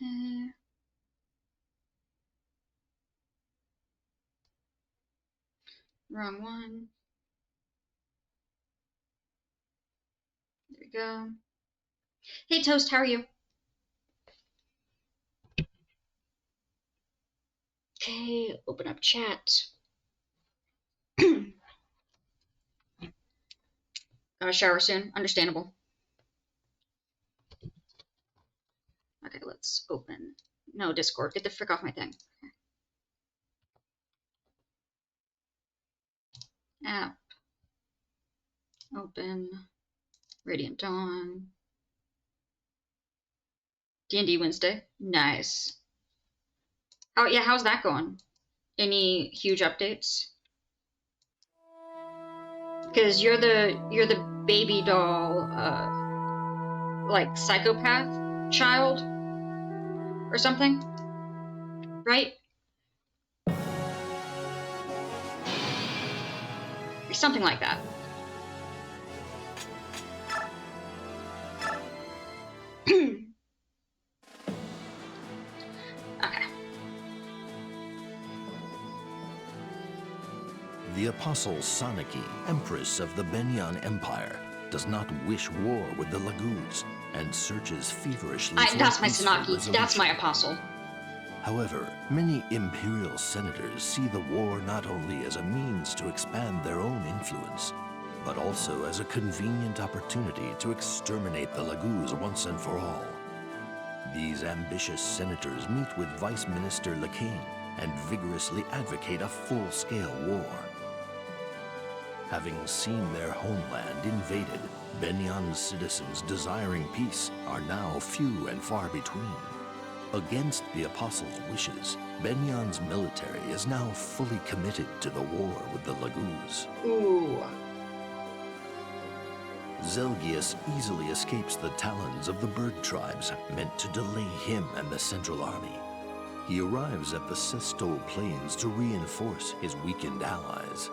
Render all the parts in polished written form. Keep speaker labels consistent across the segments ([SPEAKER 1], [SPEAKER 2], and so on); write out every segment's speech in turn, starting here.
[SPEAKER 1] Okay. Wrong one. There we go. Hey Toast, how are you? Okay, open up chat. Gotta shower soon. Understandable. Okay, let's open. No, Discord. Get the frick off my thing. App. Open. Radiant Dawn. D&D Wednesday. Nice. Oh yeah, how's that going? Any huge updates? Because you're the baby doll, like psychopath child or something, right? Something like that. Okay.
[SPEAKER 2] The Apostle Sanaki, Empress of the Benyan Empire, does not wish war with the Laguz and searches feverishly for
[SPEAKER 1] That's my
[SPEAKER 2] peaceful
[SPEAKER 1] Sanaki.
[SPEAKER 2] resolution.
[SPEAKER 1] That's my Apostle.
[SPEAKER 2] However, many imperial senators see the war not only as a means to expand their own influence, but also as a convenient opportunity to exterminate the Laguz once and for all. These ambitious senators meet with Vice Minister Lakain and vigorously advocate a full-scale war. Having seen their homeland invaded, Benyan's citizens desiring peace are now few and far between. Against the Apostle's wishes, Benyan's military is now fully committed to the war with the Laguz.
[SPEAKER 1] Ooh.
[SPEAKER 2] Zelgius easily escapes the talons of the bird tribes meant to delay him and the Central Army. He arrives at the Sesto Plains to reinforce his weakened allies.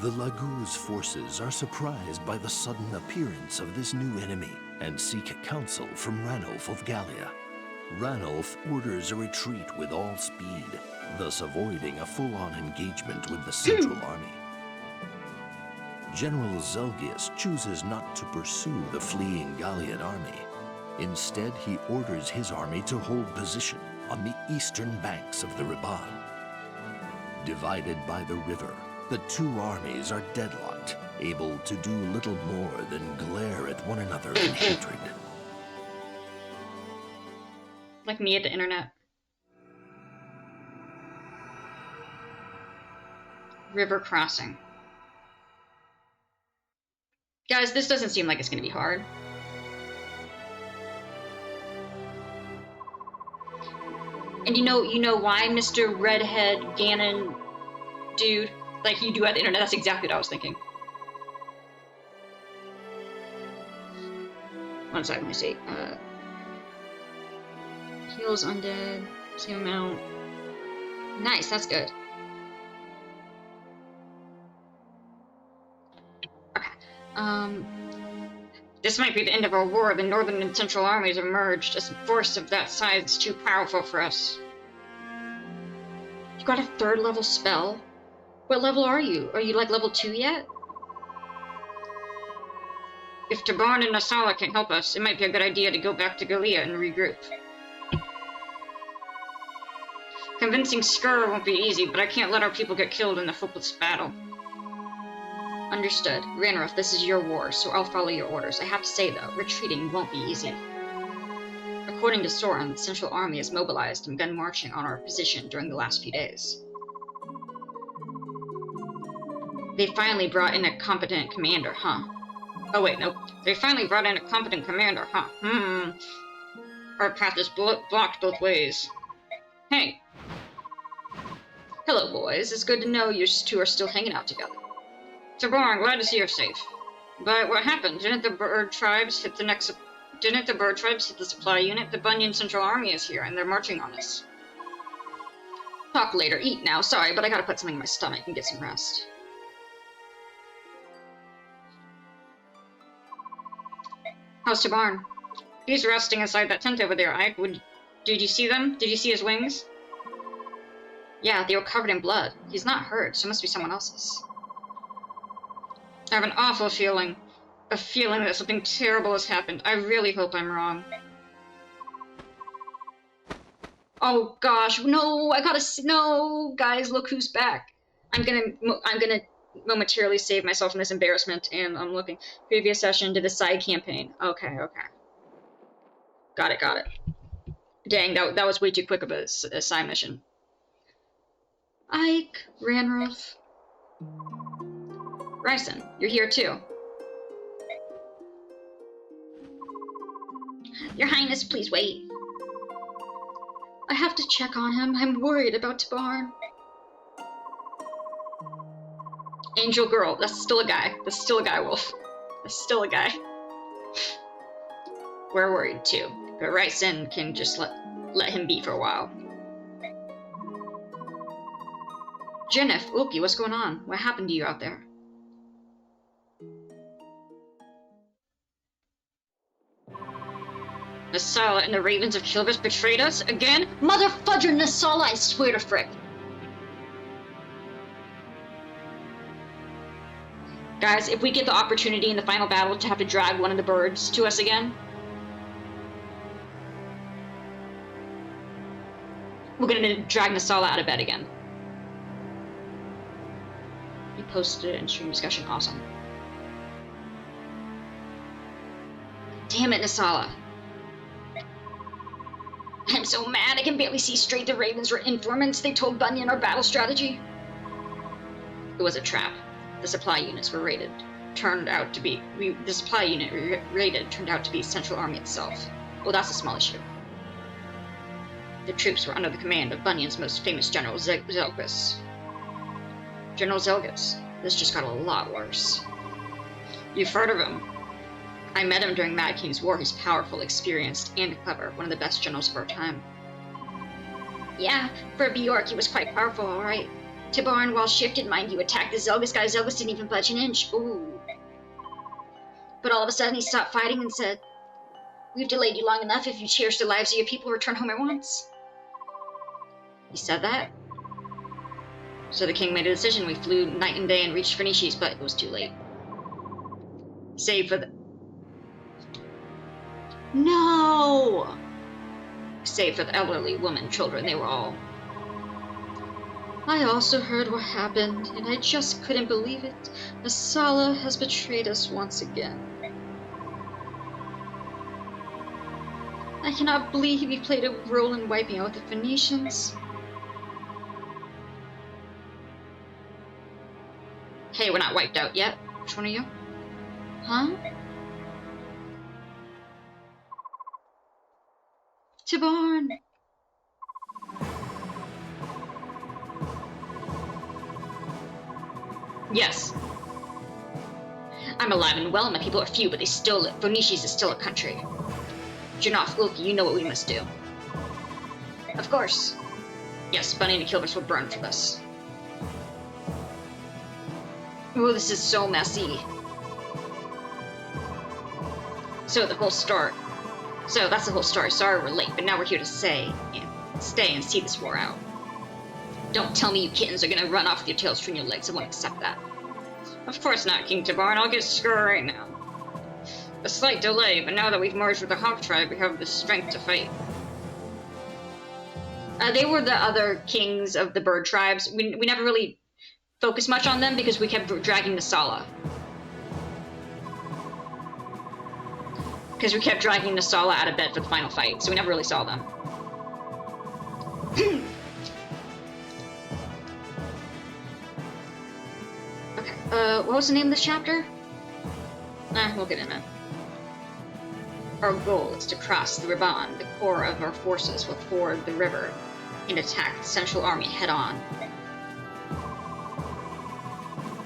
[SPEAKER 2] The Laguz forces are surprised by the sudden appearance of this new enemy and seek counsel from Ranulf of Gallia. Ranulf orders a retreat with all speed, thus avoiding a full-on engagement with the Central Army. General Zelgius chooses not to pursue the fleeing Gallian army. Instead, he orders his army to hold position on the eastern banks of the Riban. Divided by the river, the two armies are deadlocked, able to do little more than glare at one another in hatred.
[SPEAKER 1] Like me at the internet. River crossing. Guys, this doesn't seem like it's gonna be hard. And you know why, Mr. Redhead Ganon dude? Like you do at the internet, that's exactly what I was thinking. One second, let me see. Heals undead, same amount. Nice, that's good. Okay. This might be the end of our war. The northern and central armies have merged. A force of that size is too powerful for us. You got a 3rd level spell? What level are you? Are you like level 2 yet? If Tabarn and Nasala can help us, it might be a good idea to go back to Gallia and regroup. Convincing Skur won't be easy, but I can't let our people get killed in the hopeless battle. Understood. Ranulf, this is your war, so I'll follow your orders. I have to say, though, retreating won't be easy. According to Soren, the Central Army is mobilized and begun marching on our position during the last few days. They finally brought in a competent commander, huh? Oh wait, nope. They finally brought in a competent commander, huh? Our path is blocked both ways. Hey! Hello, boys. It's good to know you two are still hanging out together. Tabarn, glad to see you're safe. But what happened? Didn't the bird tribes hit the supply unit? The Bunyan Central Army is here, and they're marching on us. Talk later. Eat now. Sorry, but I gotta put something in my stomach and get some rest. How's Tabarn? He's resting inside that tent over there. Did you see them? Did you see his wings? Yeah, they were covered in blood. He's not hurt, so it must be someone else's. I have an awful feeling. A feeling that something terrible has happened. I really hope I'm wrong. Oh gosh, no! No, guys, look who's back. I'm gonna momentarily save myself from this embarrassment, and I'm looking. Previous session to the side campaign. Okay. Got it. Dang, that was way too quick of a side mission. Ike, Ranroof. Ryson, you're here too. Your Highness, please wait. I have to check on him. I'm worried about Tabarn. Angel Girl. That's still a guy. Wolf. That's still a guy. We're worried too. But Ryson can just let him be for a while. Jennifer, Uki, what's going on? What happened to you out there? Nasala and the Ravens of Kilvis betrayed us again? Mother fudger Nasala, I swear to frick. Guys, if we get the opportunity in the final battle to have to drag one of the birds to us again, we're gonna drag Nasala out of bed again. You posted it in stream discussion, awesome. Damn it, Nasala. I'm so mad I can barely see straight. The Ravens were informants. They told Bunyan our battle strategy. It was a trap. The supply units were raided. The supply unit raided turned out to be Central Army itself. Well, that's a small issue. The troops were under the command of Bunyan's most famous general, Zelgus. General Zelgus. This just got a lot worse. You've heard of him. I met him during Mad King's War. He's powerful, experienced, and clever. One of the best generals of our time. Yeah, for a Bjork, he was quite powerful, alright. Tabarn, while shifted, mind you, attacked the Zelgus guy. Zelgus didn't even budge an inch. Ooh. But all of a sudden, he stopped fighting and said, "We've delayed you long enough. If you cherish the lives of your people, return home at once." He said that? So the king made a decision. We flew night and day and reached Phoenicians, but it was too late. Save for the... No! Save for the elderly, women, children, they were all... I also heard what happened, and I just couldn't believe it. Nasala has betrayed us once again. I cannot believe he played a role in wiping out the Phoenicians. Hey, we're not wiped out yet. Which one are you? Huh? Tabarn! Yes. I'm alive and well, my people are few, but they still live. Phoenicians is still a country. Janoff, Ulki, you know what we must do. Of course. Yes, Bunny and Kilvis will burn for this. Oh, this is so messy. So that's the whole story. Sorry we're late, but now we're here to stay and see this war out. Don't tell me you kittens are gonna run off with your tails between your legs. I won't accept that. Of course not, King Tabarn. I'll get Skur right now. A slight delay, but now that we've merged with the Hawk tribe, we have the strength to fight. They were the other kings of the bird tribes. We never really focused much on them because we kept dragging Nasala. Because we kept dragging Nasala out of bed for the final fight, so we never really saw them. Okay, what was the name of this chapter? We'll get in it. Our goal is to cross the Riban. The core of our forces will ford the river and attack the Central Army head-on.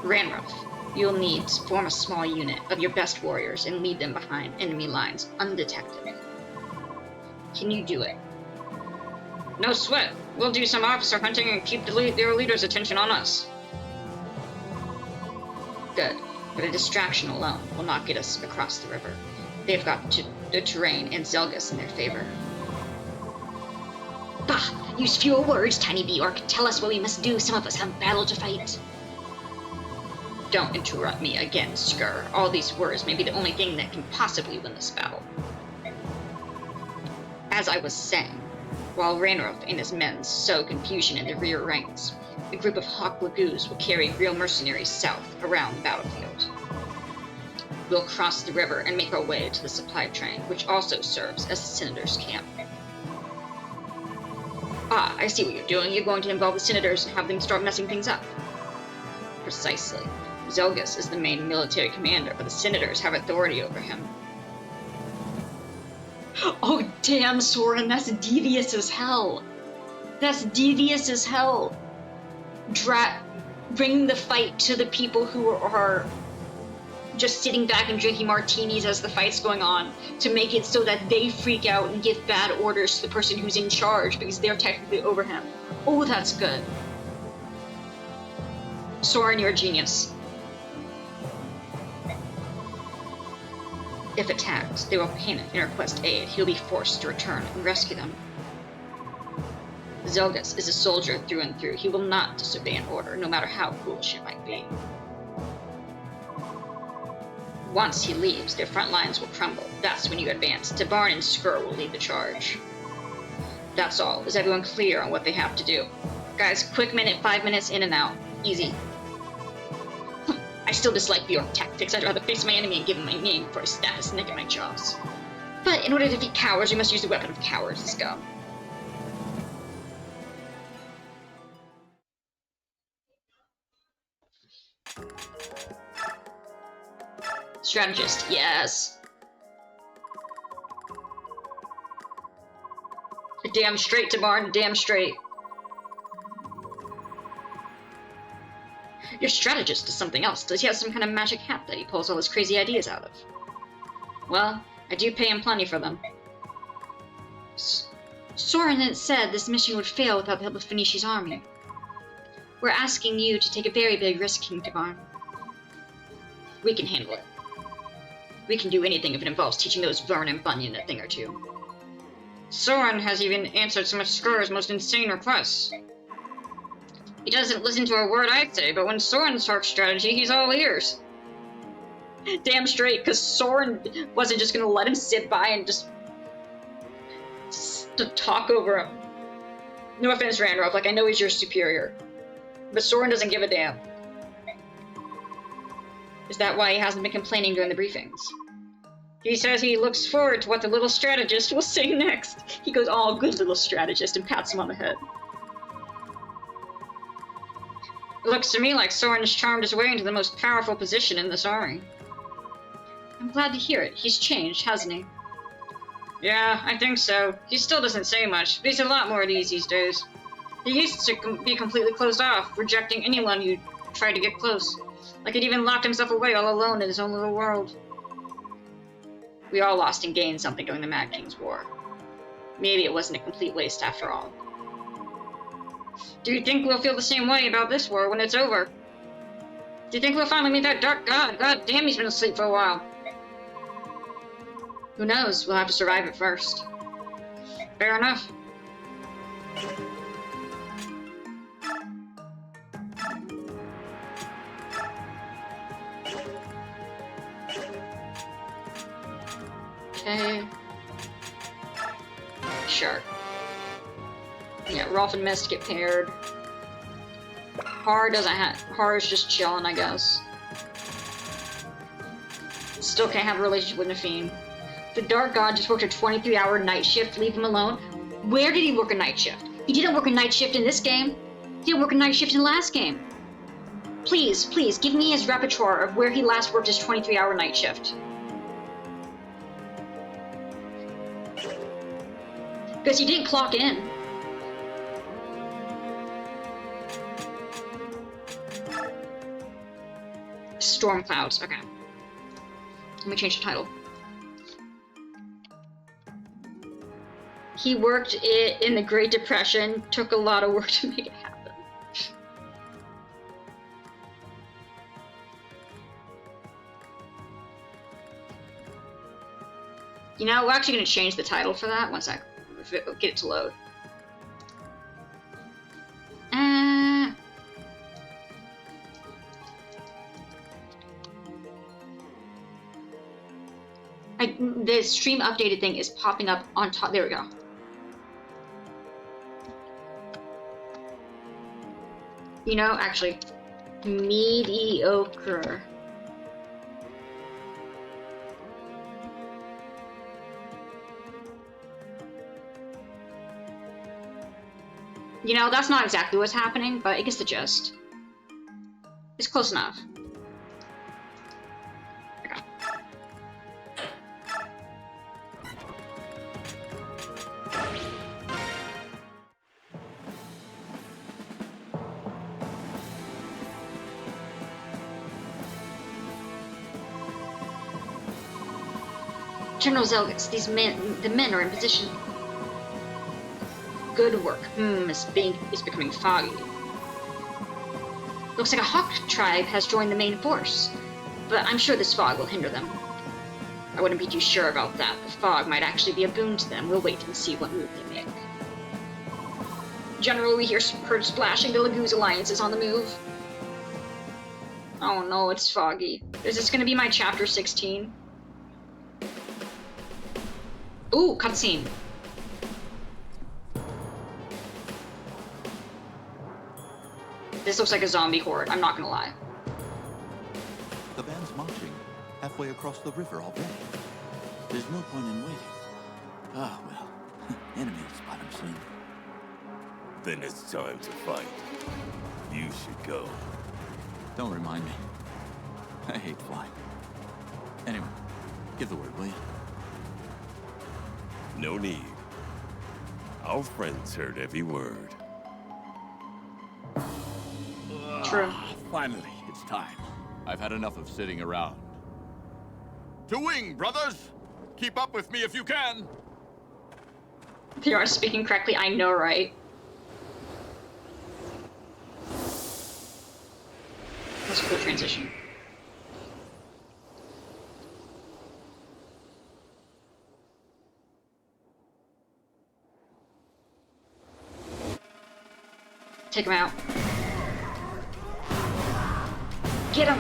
[SPEAKER 1] Ranroof, you'll need to form a small unit of your best warriors and lead them behind enemy lines undetected. Can you do it? No sweat. We'll do some officer hunting and keep their leaders' attention on us. Good, but a distraction alone will not get us across the river. They've got the terrain and Zelgus in their favor. Bah! Use fewer words, tiny Bjork. Tell us what we must do. Some of us have battle to fight. Don't interrupt me again, Skur. All these words may be the only thing that can possibly win this battle. As I was saying, while Ranroth and his men sow confusion in the rear ranks, a group of Hawk Lagoos will carry real mercenaries south around the battlefield. We'll cross the river and make our way to the supply train, which also serves as the Senator's camp. Ah, I see what you're doing. You're going to involve the Senators and have them start messing things up. Precisely. Zelgus is the main military commander, but the Senators have authority over him. Oh, damn, Soren, that's devious as hell. That's devious as hell. Bring the fight to the people who are just sitting back and drinking martinis as the fight's going on, to make it so that they freak out and give bad orders to the person who's in charge because they're technically over him. Oh, that's good. Soren, you're a genius. If attacked, they will panic and request aid. He'll be forced to return and rescue them. Zelgus is a soldier through and through. He will not disobey an order, no matter how foolish it might be. Once he leaves, their front lines will crumble. That's when you advance. Tabarn and Skur will lead the charge. That's all. Is everyone clear on what they have to do? Guys, quick minute, 5 minutes, in and out. Easy. I still dislike Bjork tactics. I'd rather face my enemy and give him my name before I stab his neck in my jaws. But in order to defeat cowards, we must use the weapon of cowards. Let's go. Strategist, yes. Damn straight, Tabarn, damn straight. Your strategist is something else. Does he have some kind of magic hat that he pulls all his crazy ideas out of? Well, I do pay him plenty for them. Soren had said this mission would fail without the help of Phoenicia's army. We're asking you to take a very big risk, King Tabarn. We can handle it. We can do anything if it involves teaching those Vern and Bunyan a thing or two. Soren has even answered some of Skur's most insane requests. He doesn't listen to a word I say, but when Soren talks strategy, he's all ears. Damn straight, because Soren wasn't just gonna let him sit by and just to talk over him. No offense, Ranroth, like I know he's your superior, but Soren doesn't give a damn. Is that why he hasn't been complaining during the briefings? He says he looks forward to what the little strategist will say next. He goes, "Oh, good little strategist," and pats him on the head. It looks to me like Soren has charmed his way into the most powerful position in this army. I'm glad to hear it. He's changed, hasn't he? Yeah, I think so. He still doesn't say much, but he's a lot more at ease these days. He used to be completely closed off, rejecting anyone who tried to get close. Like he'd even locked himself away all alone in his own little world. We all lost and gained something during the Mad King's War. Maybe it wasn't a complete waste after all. Do you think we'll feel the same way about this war when it's over? Do you think we'll finally meet that dark god? God damn, he's been asleep for a while. Who knows? We'll have to survive it first. Fair enough. Okay. Sure. Yeah, Rolf and Mist get paired. Har doesn't have. Har is just chilling, I guess. Still can't have a relationship with Nafine. The Dark God just worked a 23-hour night shift. Leave him alone. Where did he work a night shift? He didn't work a night shift in this game. He didn't work a night shift in the last game. Please, please, give me his repertoire of where he last worked his 23-hour night shift. Because he didn't clock in. Storm Clouds, okay. Let me change the title. He worked it in the Great Depression, took a lot of work to make it happen. You know, we're actually going to change the title for that once I get it to load. The stream updated thing is popping up on top. There we go. You know, actually, mediocre. You know, that's not exactly what's happening, but it gets the gist. It's close enough. Okay. General Zelgus, the men are in position. Good work. It's becoming foggy. Looks like a hawk tribe has joined the main force, but I'm sure this fog will hinder them. I wouldn't be too sure about that. The fog might actually be a boon to them. We'll wait and see what move they make. General, we hear heard splashing. The Laguz Alliance is on the move. Oh no, it's foggy. Is this gonna be my chapter 16? Ooh, cutscene. This looks like a zombie horde, I'm not gonna lie.
[SPEAKER 3] The band's marching halfway across the river already. There's no point in waiting. Ah, well, enemies spot them soon.
[SPEAKER 4] Then it's time to fight. You should go.
[SPEAKER 3] Don't remind me. I hate flying. Anyway, give the word, will you?
[SPEAKER 4] No need. Our friends heard every word.
[SPEAKER 1] True.
[SPEAKER 3] Finally, it's time. I've had enough of sitting around.
[SPEAKER 5] To wing, brothers! Keep up with me if you can!
[SPEAKER 1] You are speaking correctly, I know, right? That's a cool transition. Take him out. Get him!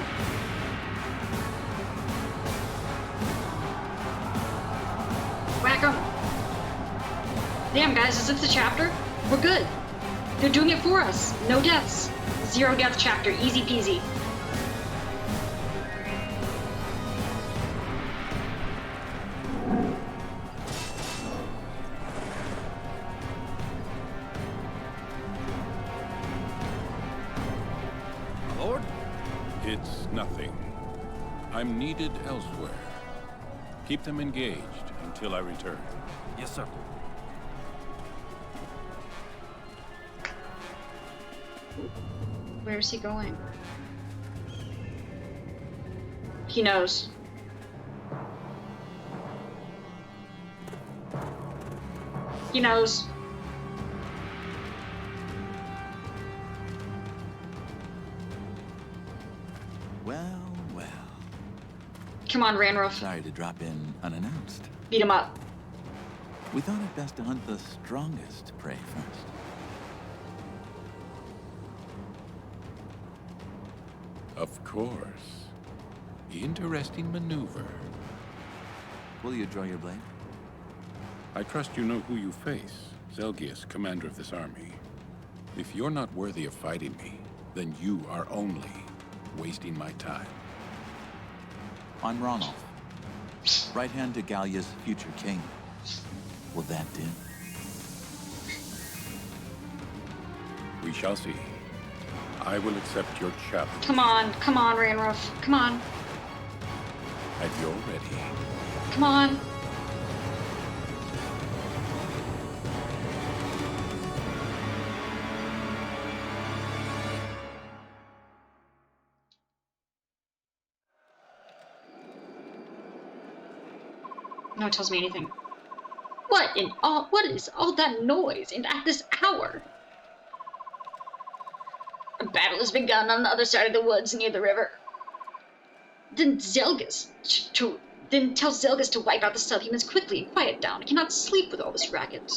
[SPEAKER 1] Whack him! Damn, guys, is this the chapter? We're good. They're doing it for us. No deaths. 0 death chapter. Easy peasy.
[SPEAKER 5] Lord?
[SPEAKER 6] It's nothing. I'm needed elsewhere. Keep them engaged until I return.
[SPEAKER 5] Yes, sir.
[SPEAKER 1] Where is he going? He knows. He knows.
[SPEAKER 3] Well, well.
[SPEAKER 1] Come on, Ranroth.
[SPEAKER 3] Sorry to drop in unannounced.
[SPEAKER 1] Beat him up.
[SPEAKER 3] We thought it best to hunt the strongest prey first.
[SPEAKER 6] Of course. Interesting maneuver.
[SPEAKER 3] Will you draw your blade?
[SPEAKER 6] I trust you know who you face. Zelgius, commander of this army. If you're not worthy of fighting me, then you are only wasting my time.
[SPEAKER 3] I'm Ronald. Right hand to Gallia's future king. Will that do?
[SPEAKER 6] We shall see. I will accept your challenge.
[SPEAKER 1] Come on, Ranroth. Come on.
[SPEAKER 6] And you're ready.
[SPEAKER 1] Come on. No one tells me anything. What is all that noise and at this hour? A battle has begun on the other side of the woods near the river. Then Zelgus Then tell Zelgus to wipe out the subhumans quickly and quiet down. I cannot sleep with all this racket.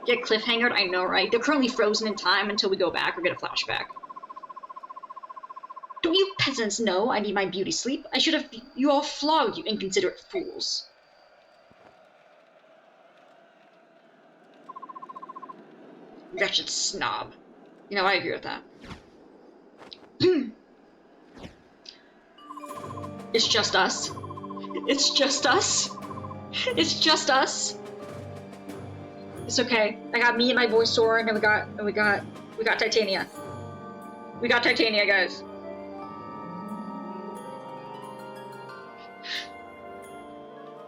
[SPEAKER 1] Get cliffhangered? I know, right? They're currently frozen in time until we go back or get a flashback. Don't you peasants know I need my beauty sleep? I should have you all flogged, you inconsiderate fools. Wretched snob. You know, I agree with that. It's just us. It's just us. It's just us. It's okay. I got me and my boy Soren, and we got Titania. We got Titania, guys.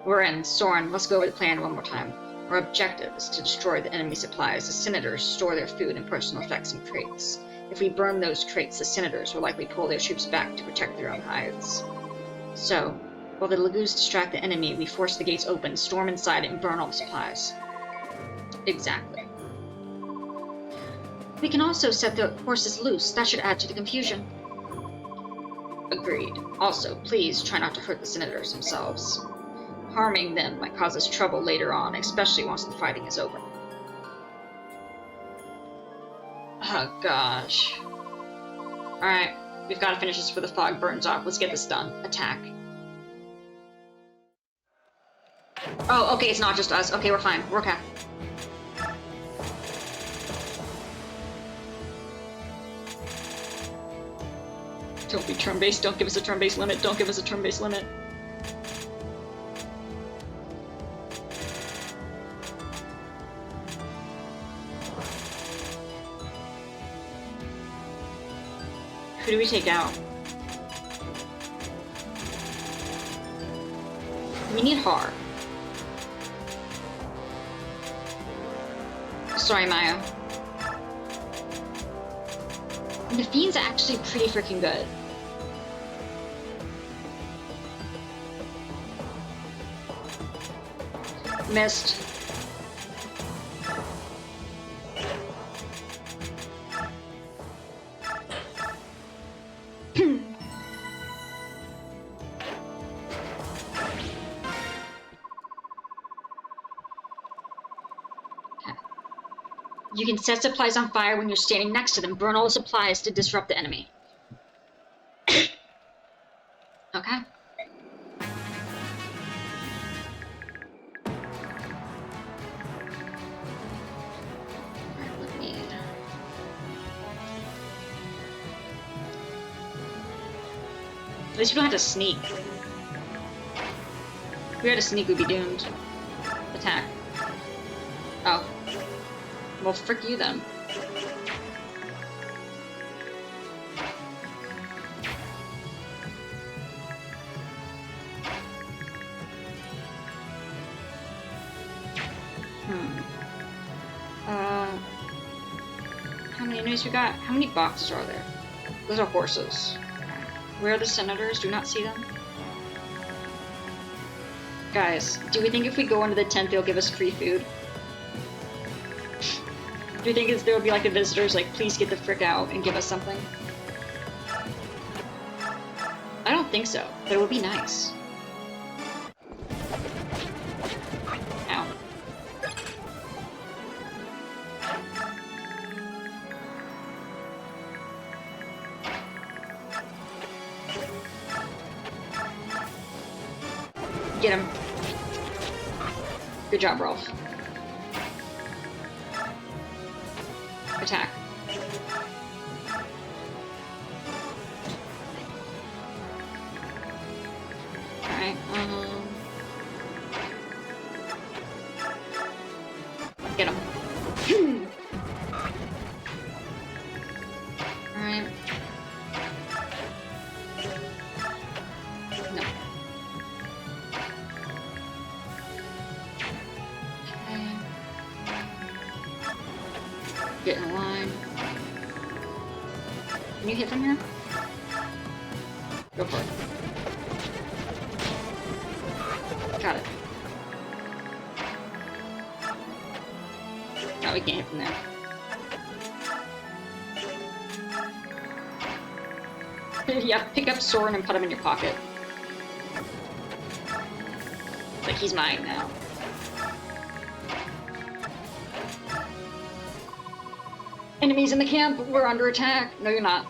[SPEAKER 1] We're in. Soren, let's go over the plan one more time. Our objective is to destroy the enemy supplies. The senators store their food and personal effects in crates. If we burn those crates, the senators will likely pull their troops back to protect their own hides. So, while the Lagoos distract the enemy, we force the gates open, storm inside, and burn all the supplies. Exactly. We can also set the horses loose. That should add to the confusion. Agreed. Also, please try not to hurt the senators themselves. Harming them might cause us trouble later on, especially once the fighting is over. Oh gosh. Alright, we've got to finish this before the fog burns off. Let's get this done. Attack. Oh, okay, it's not just us. Okay, we're fine. We're okay. Don't be turn-based. Don't give us a turn-based limit. Don't give us a turn-based limit. Who do we take out? We need Har. Sorry, Maya. The Fiend's actually pretty freaking good. Missed. You can set supplies on fire when you're standing next to them. Burn all the supplies to disrupt the enemy. Okay. At least we don't have to sneak. If we had to sneak, we'd be doomed. Attack. Oh. Well, frick you then. How many enemies we got? How many boxes are there? Those are horses. Where are the senators? Do not see them. Guys, do we think if we go into the tent they'll give us free food? Do you think there will be like the visitors like, please get the frick out and give us something? I don't think so, but it would be nice. Ow. Get him. Good job, Rolf. Attack. Alright, get him. Alright. No. Okay. Get in line. Can you hit them here? Go for it. Got it. No, we can't hit from there. Yeah, pick up Soren and put him in your pocket. he's mine now. Enemies in the camp! We're under attack! No, you're not.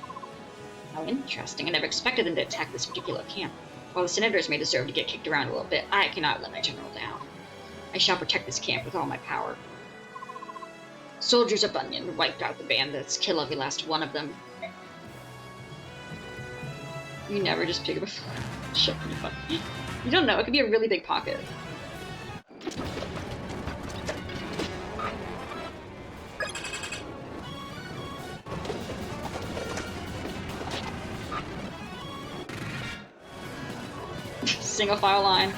[SPEAKER 1] How interesting. I never expected them to attack this particular camp. While the senators may deserve to get kicked around a little bit, I cannot let my general down. I shall protect this camp with all my power. Soldiers of Bunyan wiped out the bandits. Kill every last one of them. You never just pick up a... Shut me up. You don't know. It could be a really big pocket. Single file line.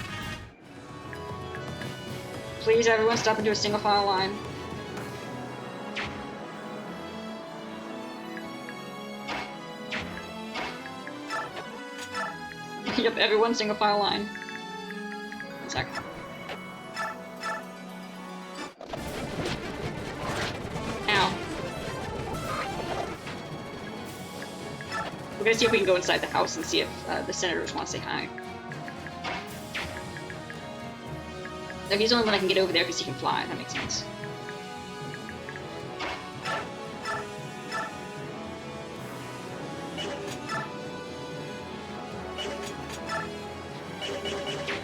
[SPEAKER 1] Please, everyone, step into a single file line. Yep, everyone, single file line. 1 sec. Ow. We're gonna see if we can go inside the house and see if the senators want to say hi. No, he's the only one I can get over there because he can fly. That makes sense.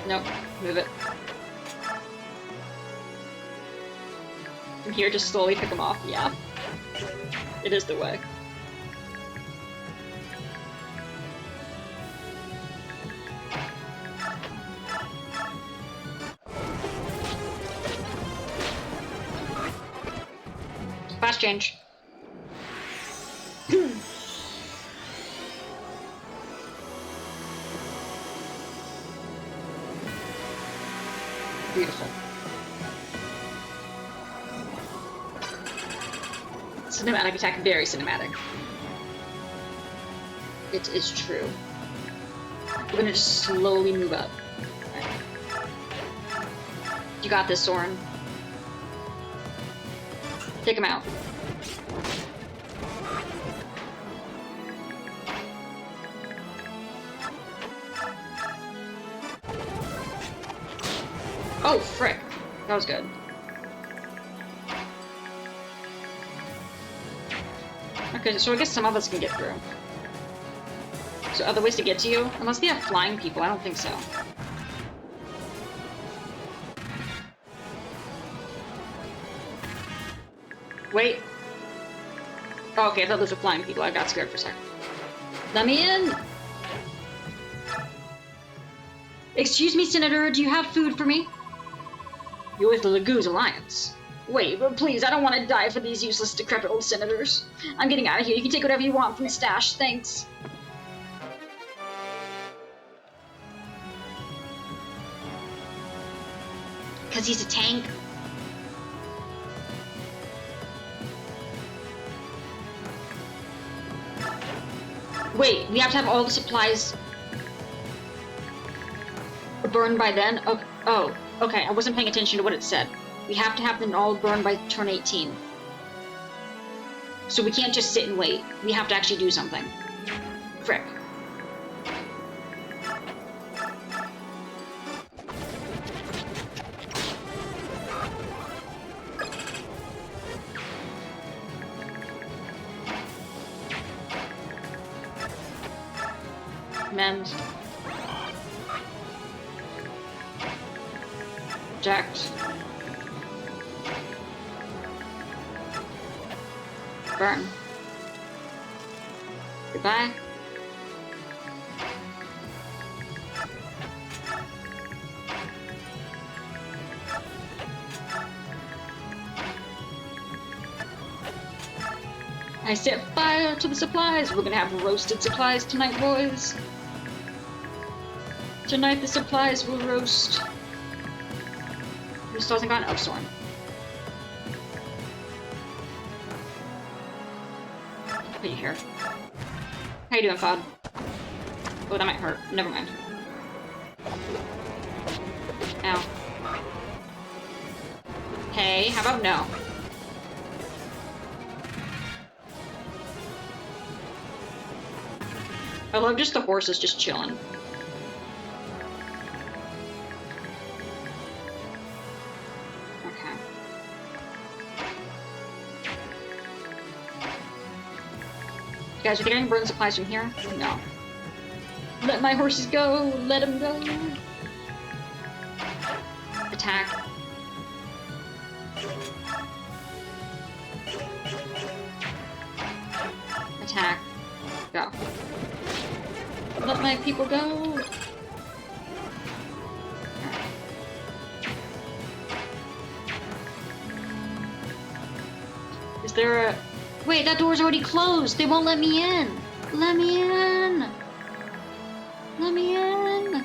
[SPEAKER 1] Nope. Move it. From here, just slowly pick him off. Yeah. It is the way. Fast change. Beautiful. Cinematic attack, very cinematic. It is true. We're gonna just slowly move up. Right. You got this, Soren. Take him out. Oh, frick. That was good. Okay, so I guess some of us can get through. So other ways to get to you? Unless they have flying people, I don't think so. Wait. Oh, okay, I thought those were flying people. I got scared for a second. Let me in! Excuse me, Senator, do you have food for me? You're with the Lagoos Alliance. Wait, but please, I don't want to die for these useless, decrepit old senators. I'm getting out of here. You can take whatever you want from the stash. Thanks. Because he's a tank. Wait, we have to have all the supplies burned by then? Oh, okay, I wasn't paying attention to what it said. We have to have them all burned by turn 18. So we can't just sit and wait. We have to actually do something. Frick. Mend. Jacked. Burn. Goodbye. I set fire to the supplies. We're gonna have roasted supplies tonight, boys. Tonight the supplies will roast. Who still hasn't gotten Upstorm? Put you here. How you doing, Fod? Oh, that might hurt. Never mind. Ow. Hey, how about no? I love just the horses just chilling. Okay. Guys, are they getting burn supplies from here? No. Let my horses go! Let them go! Attack. Attack. Go. Let my people go! Is there a... Wait, that door's already closed! They won't let me in! Let me in! Let me in!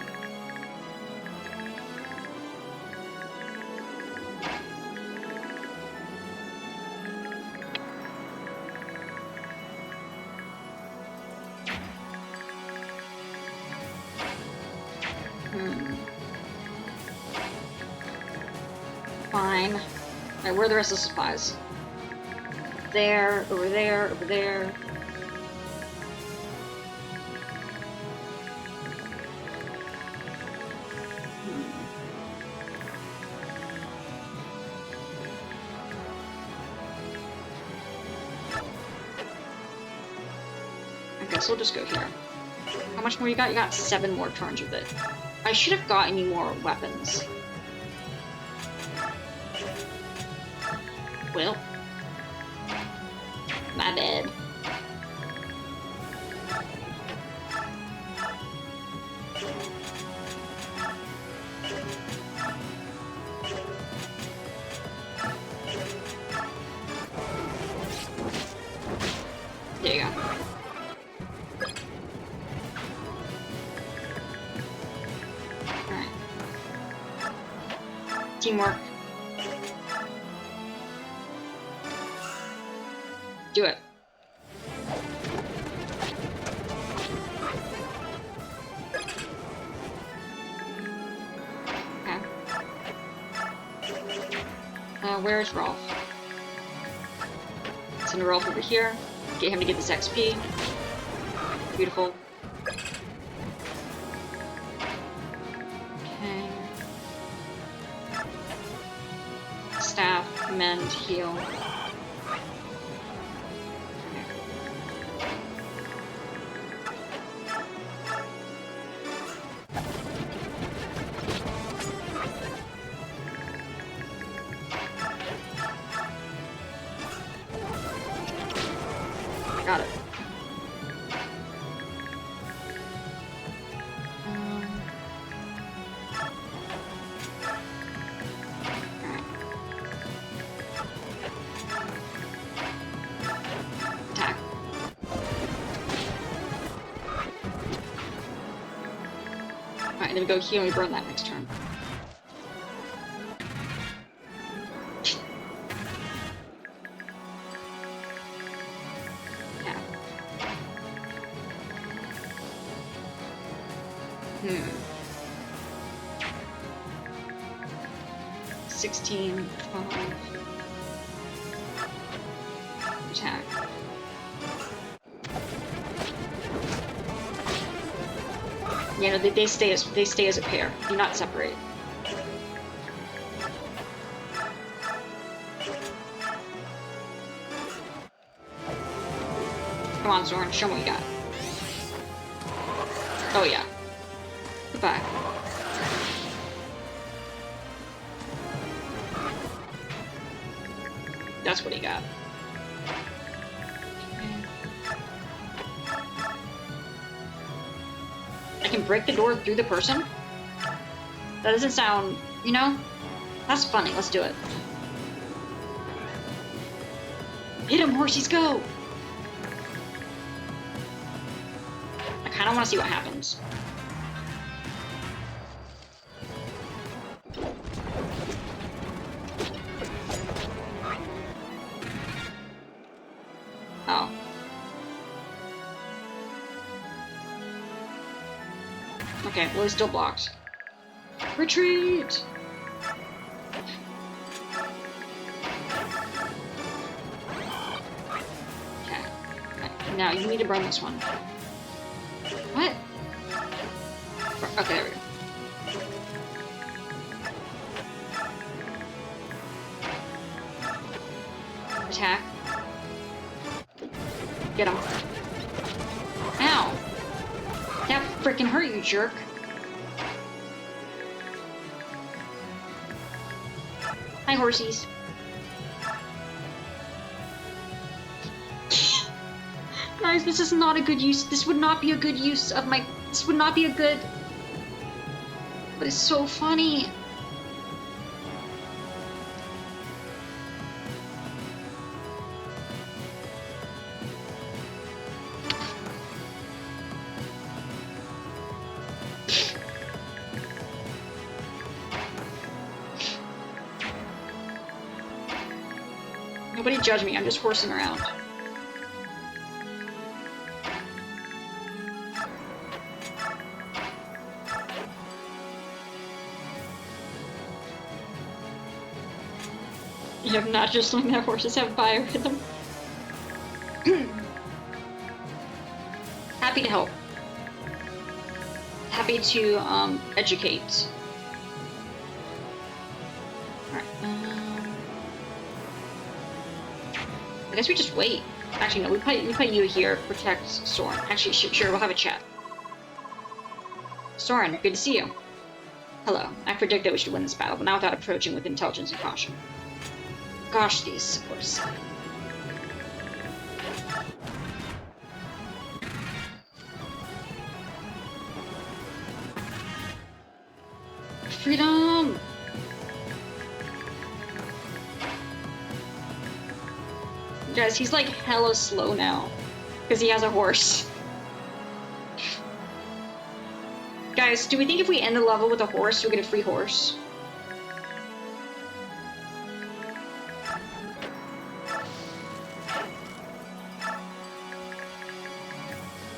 [SPEAKER 1] Fine. Alright, where are the rest of the supplies? There, over there, over there. I guess we'll just go here. How much more you got? You got 7 more turns of it. I should have got any more weapons. Well. My bad. There you go. Alright. Teamwork. Do it. Okay. Where's Rolf? Send Rolf over here. Get him to get this XP. Beautiful. Okay. Staff, mend, heal. Got it. Alright. Attack. Alright, then we go heal and we burn that next turn. Yeah. 16, 12. Attack. Yeah, no, they stay as a pair. Do not separate. Come on, Zorn, show me what you got. Oh yeah. Goodbye. That's what he got. I can break the door through the person? That doesn't sound, you know? That's funny, let's do it. Hit him, horsies, go! I kinda wanna see what happens. Oh. Okay, well, he's still blocked. Retreat! Okay. Right, now, you need to burn this one. What? Okay, there we go. attack. Get him. Ow! That freaking hurt, you jerk. Hi, horsies. Guys, this is not a good use. This would not be a good use of my... This would not be a good... But it's so funny. Nobody judge me, I'm just horsing around. You have not just learned that horses have biorhythm. Happy to help. Happy to educate. Alright. I guess we just wait. Actually, no. We put you here. Protect Soren. Actually, sure. We'll have a chat. Soren, good to see you. Hello. I predicted we should win this battle, but not without approaching with intelligence and caution. Gosh, these horses. Freedom! Guys, he's like hella slow now. Because he has a horse. Guys, do we think if we end the level with a horse, we'll get a free horse?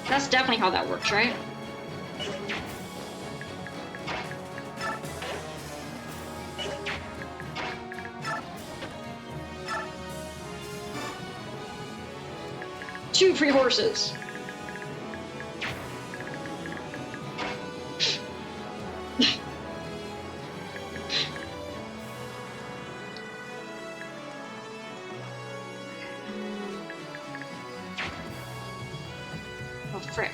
[SPEAKER 1] That's definitely how that works, right? Two free horses. Oh, frick.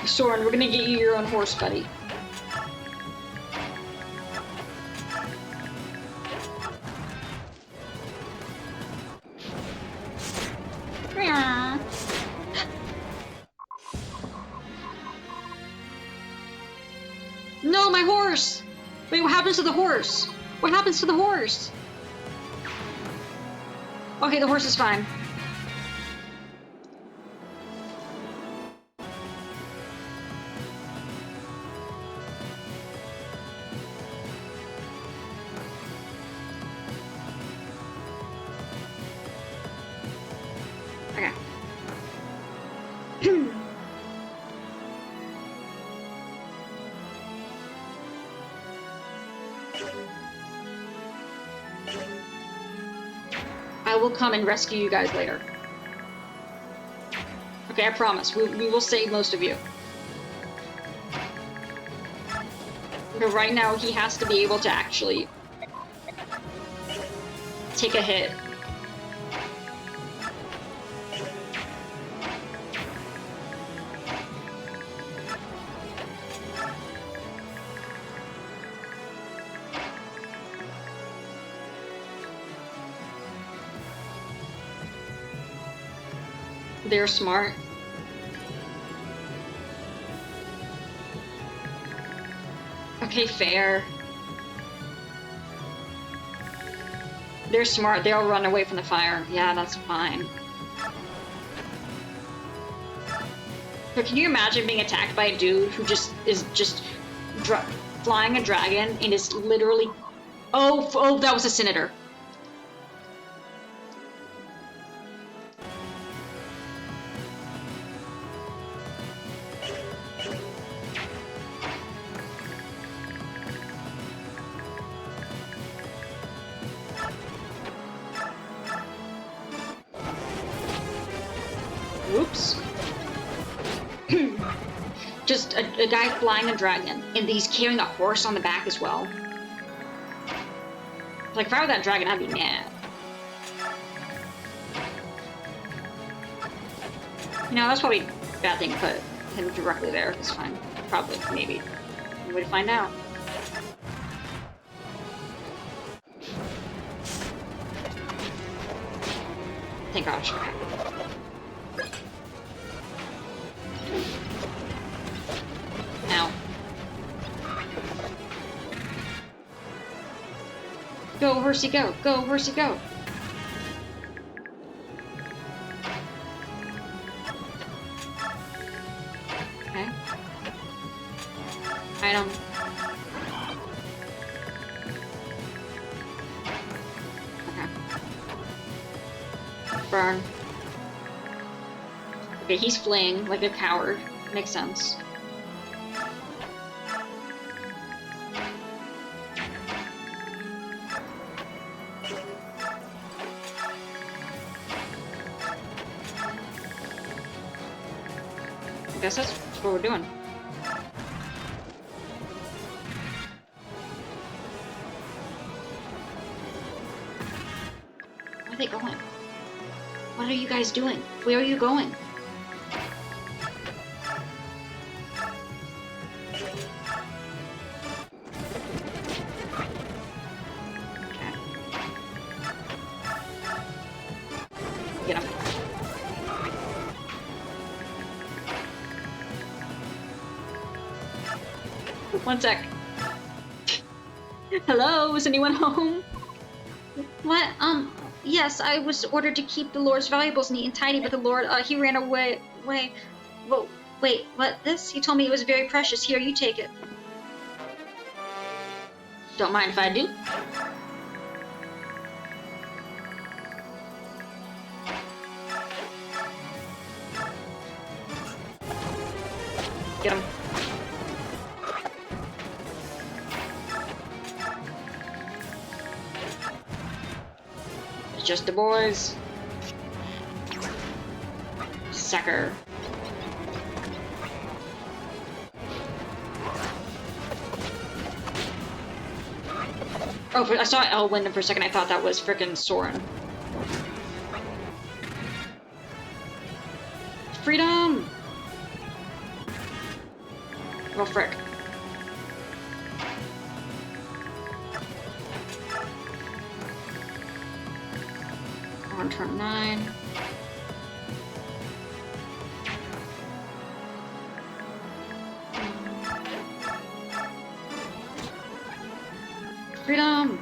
[SPEAKER 1] Soren, we're gonna get you your own horse, buddy. No, my horse! Wait, what happens to the horse? What happens to the horse? Okay, the horse is fine. Okay. I will come and rescue you guys later. Okay, I promise. We will save most of you. But right now, he has to be able to actually take a hit. They're smart. Okay, fair. They're smart. They'll run away from the fire. Yeah, that's fine. But can you imagine being attacked by a dude who is flying a dragon and is literally... Oh, that was a senator. Whoops. just a guy flying a dragon, and he's carrying a horse on the back as well. Like, if I were that dragon, I'd be mad. You know, that's probably a bad thing to put him directly there. It's fine. Probably, maybe. Way to find out. Thank gosh. Okay. Ow. Go, horsey, go! Go, horsey, go! Okay. Item. Okay. Burn. Okay, he's fleeing like a coward. Makes sense. I guess that's what we're doing. Where are they going? What are you guys doing? Where are you going? Okay. Get him. One sec. Hello, is anyone home? What? Yes, I was ordered to keep the Lord's valuables neat and tidy, but the Lord, he ran away. Whoa, wait, what? This? He told me it was very precious. Here, you take it. Don't mind if I do. Get him. Just the boys. Sucker. Oh, I saw Elwyn, and for a second I thought that was frickin' Soren. Freedom! Oh, frick. On turn 9. Freedom!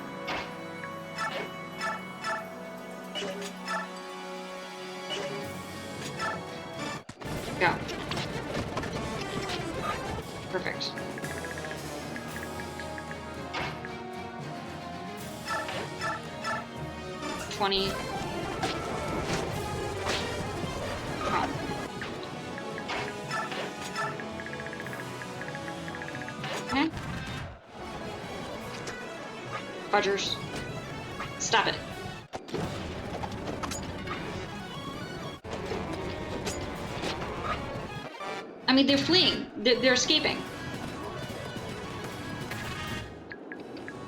[SPEAKER 1] Go. Perfect. $20. Okay. Fudgers. Stop it. I mean, they're fleeing. They're escaping.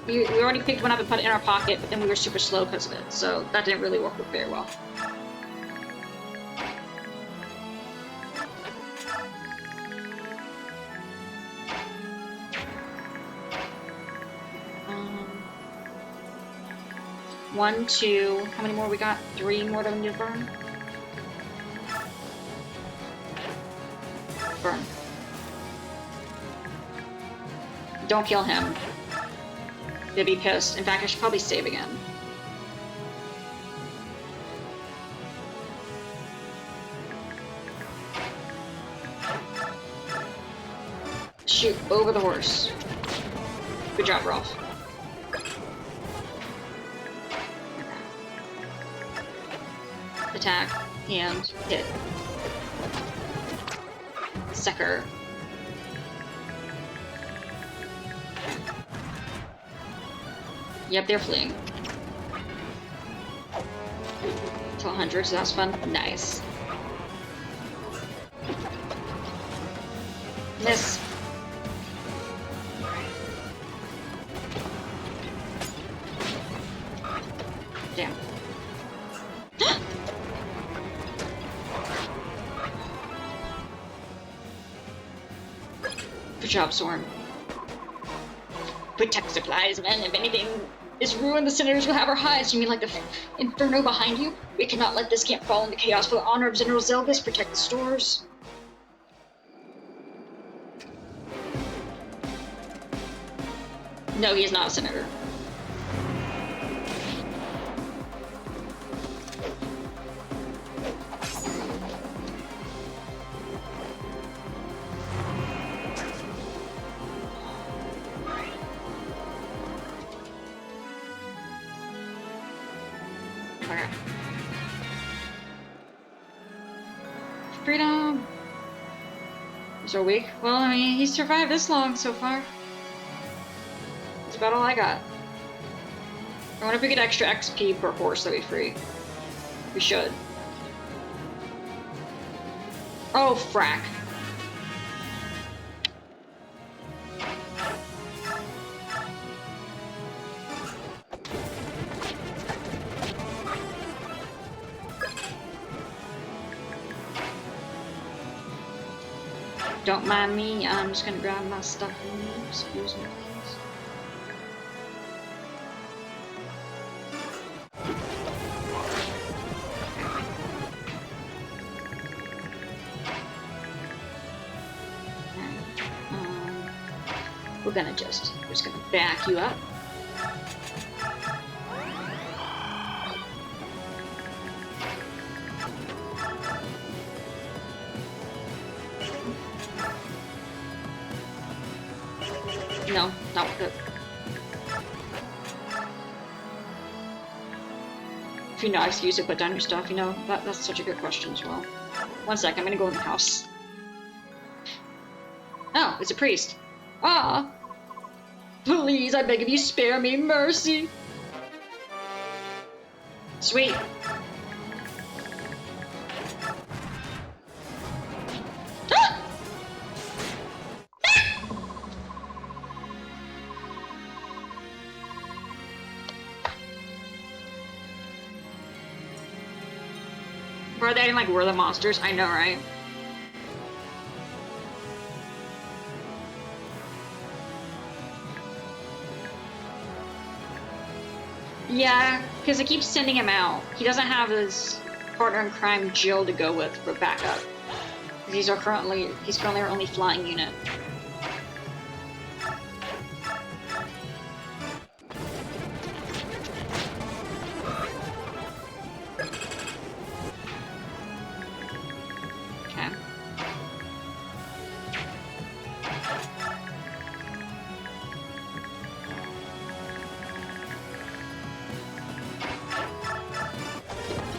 [SPEAKER 1] We already picked one up and put it in our pocket, but then we were super slow because of it, so that didn't really work very well. One, two, how many more we got? 3 more that we need to burn? Burn. Don't kill him. They'd be pissed. In fact, I should probably save again. Shoot, over the horse. Good job, Rolf. Attack, and hit. Sucker. Yep, they're fleeing. To 100, so that's fun. Nice. Miss. Damn. Good job, Soren. Protect supplies, men. If anything is ruined, the senators will have our hides. You mean like the inferno behind you? We cannot let this camp fall into chaos. For the honor of General Zelgus, protect the stores. No, he is not a senator. Okay. Freedom! He's so weak. Well, I mean, he survived this long so far. That's about all I got. I wonder if we get extra XP per horse that we free. We should. Oh, frack. Don't mind me, I'm just gonna grab my stuff and leave. Excuse me, please. We're just gonna back you up. No, not good. If you know, excuse it, put down your stuff, you know, that's such a good question as well. One sec, I'm gonna go in the house. Oh, it's a priest. Ah! Please, I beg of you, spare me mercy! Sweet. Ah! Bro, they acting like we're the monsters. I know, right? Yeah, because I keep sending him out. He doesn't have his partner in crime, Jill, to go with for backup. He's currently our only flying unit. Okay.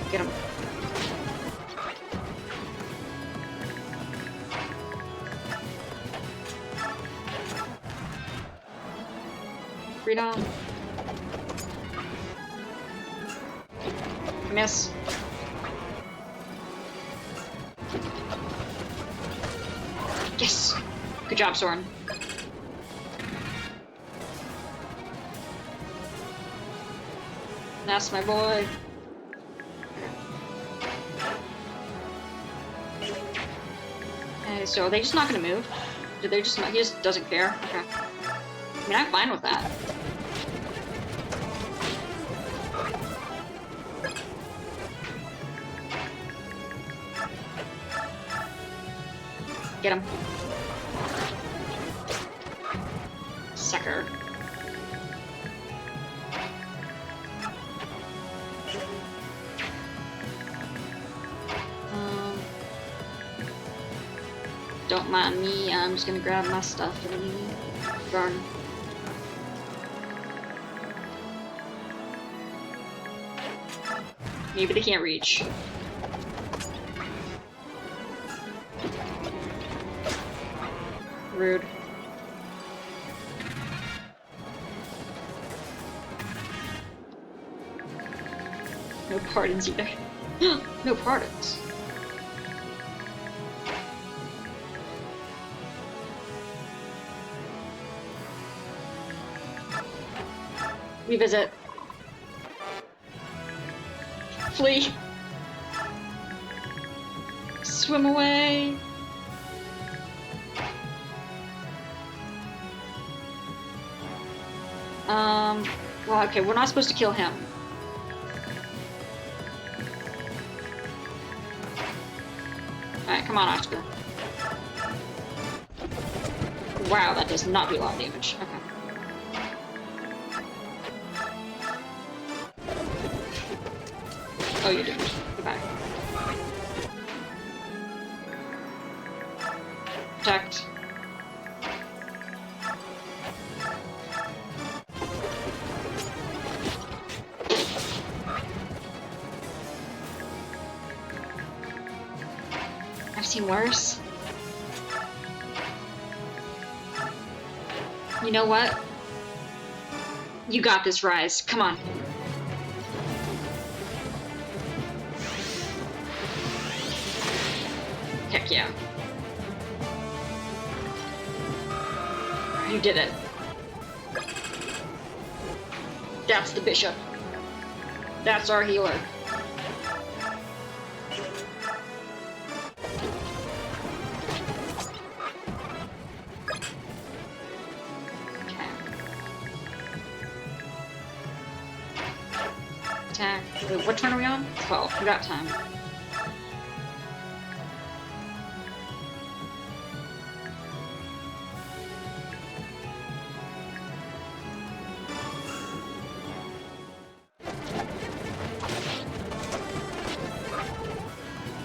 [SPEAKER 1] Get him. Freedom. Miss. Yes! Good job, Soren. That's my boy. Okay, so are they just not gonna move? Did they just not? He just doesn't care? Okay. I mean, I'm fine with that. Get him. Sucker. Don't mind me, I'm just gonna grab my stuff and leave. Darn. Maybe they can't reach. Rude. No pardons either. No pardons. Revisit. Flee. Swim away. Well, okay, we're not supposed to kill him. Alright, come on, Oscar. Wow, that does not do a lot of damage. Okay. Oh, you didn't. Goodbye. Protect. I've seen worse. You know what? You got this, Rise. Come on. Heck yeah. You did it. That's the bishop. That's our healer. Attack. Wait, what turn are we on? 12. We got time.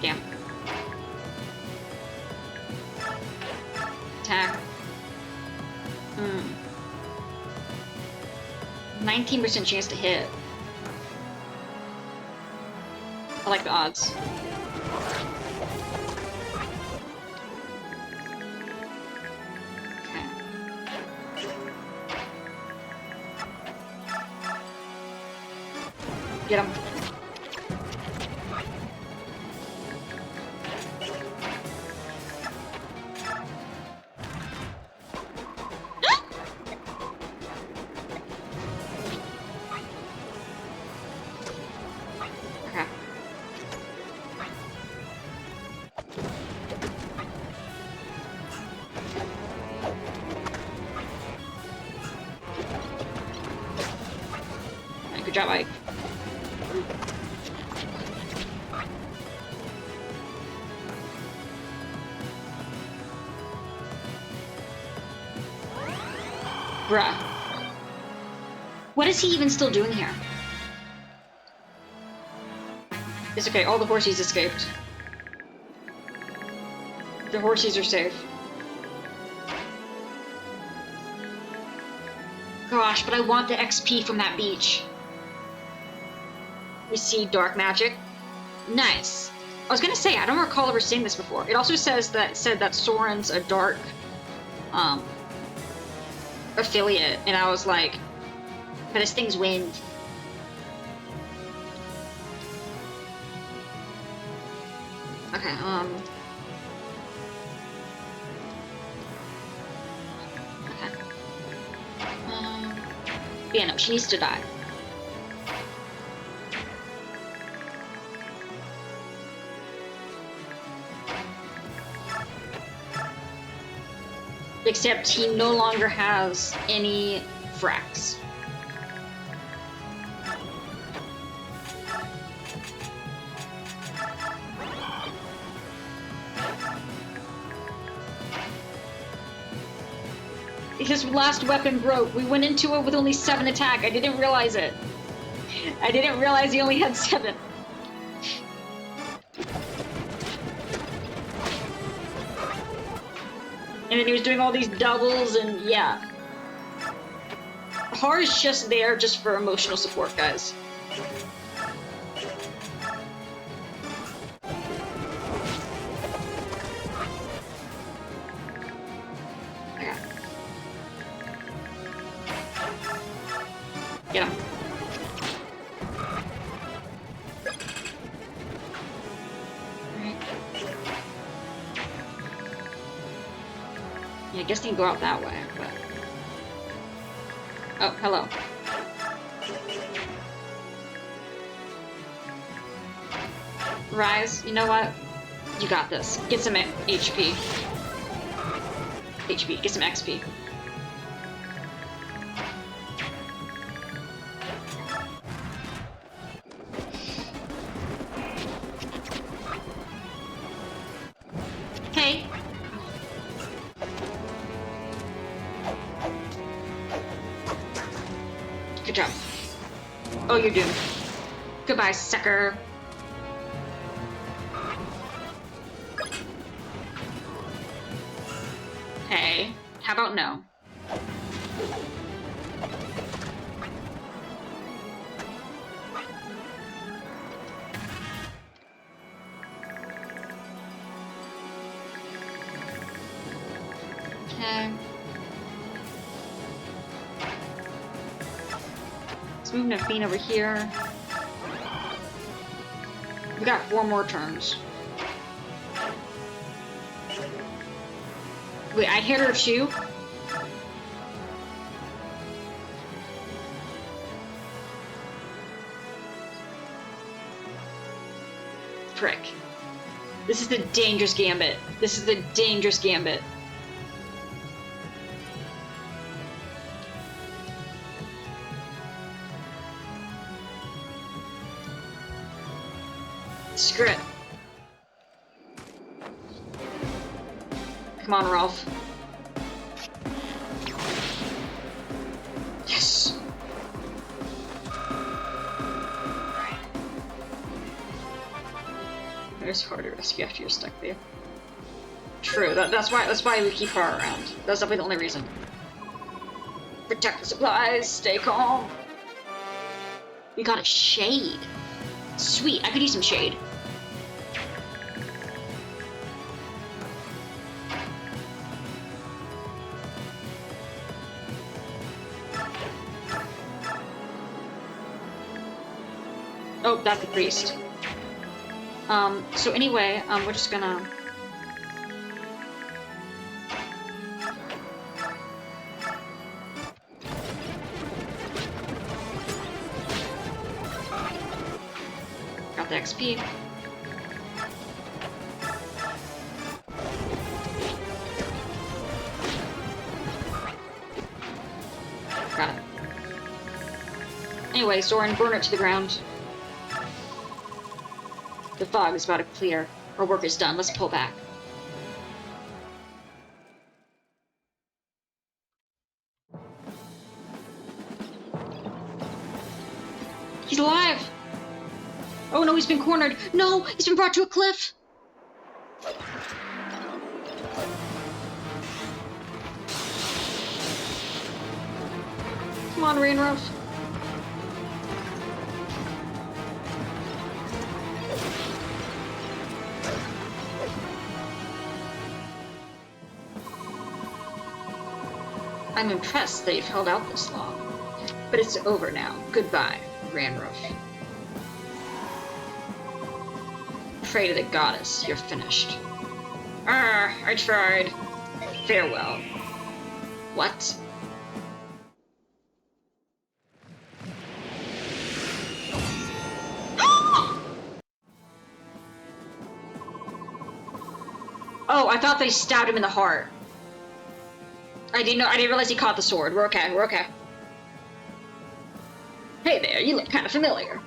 [SPEAKER 1] Damn. Attack. 19% chance to hit. I like the odds. Okay. Get him. Okay. Good job, Ike. Bruh. What is he even still doing here? It's okay, all the horsies escaped. The horsies are safe. Gosh, but I want the XP from that beach. We see dark magic. Nice. I was gonna say, I don't recall ever seeing this before. It also said that Soren's a dark affiliate, and I was like, but this thing's wind. Okay, okay. Yeah, no, she needs to die. Except he no longer has any fracs. His last weapon broke. We went into it with only 7 attack. I didn't realize it. I didn't realize he only had 7. And then he was doing all these doubles, and yeah. Har is just there just for emotional support, guys. Okay. Get him. Yeah, I guess he can go out that way, but... Oh, hello. Rise, you know what? You got this. Get some HP. Get some XP. Hey. Good job. Oh, you're doomed. Goodbye, sucker. Hey, how about no? Okay. Let's move Nafine over here. We got 4 more turns. Wait, I hit her too? Prick. This is the dangerous gambit. This is the dangerous gambit. Screw it. Come on, Rolf. Yes. There's harder to rescue after you're stuck there. True. That's why we keep her around. That's definitely the only reason. Protect the supplies. Stay calm. We got a shade. Sweet. I could use some shade. Oh, that's the priest. So anyway, we're just gonna... Got the XP. Got it. Anyway, Soren, burn it to the ground. The fog is about to clear. Our work is done. Let's pull back. He's alive! Oh no, he's been cornered! No! He's been brought to a cliff! Come on, Rainruff. I'm impressed that you've held out this long. But it's over now. Goodbye, Ranruff. Pray to the goddess, you're finished. Ah, I tried. Farewell. What? Oh, I thought they stabbed him in the heart. I didn't realize he caught the sword. We're okay, we're okay. Hey there, you look kind of familiar.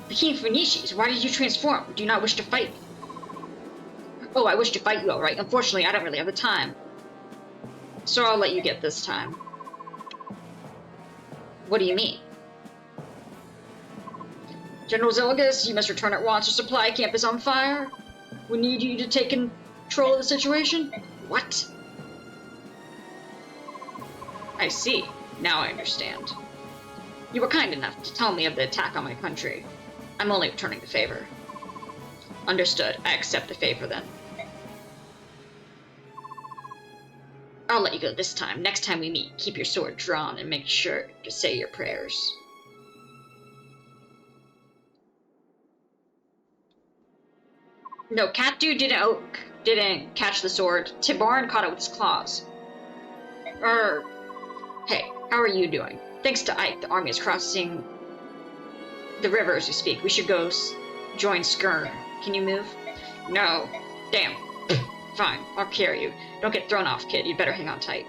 [SPEAKER 1] The King of Phoenicians, why did you transform? Do you not wish to fight me? Oh, I wish to fight you, alright. Unfortunately, I don't really have the time. So I'll let you get this time. What do you mean? General Zelgus, you must return at once. Your supply camp is on fire. We need you to take control of the situation? What? I see. Now I understand. You were kind enough to tell me of the attack on my country. I'm only returning the favor. Understood. I accept the favor then. I'll let you go this time. Next time we meet, keep your sword drawn and make sure to say your prayers. No, Cat Dude didn't catch the sword. Tibarn caught it with his claws. Hey, how are you doing? Thanks to Ike, the army is crossing the river as we speak. We should go join Skr. Can you move? No. Damn. Fine, I'll carry you. Don't get thrown off, kid. You'd better hang on tight.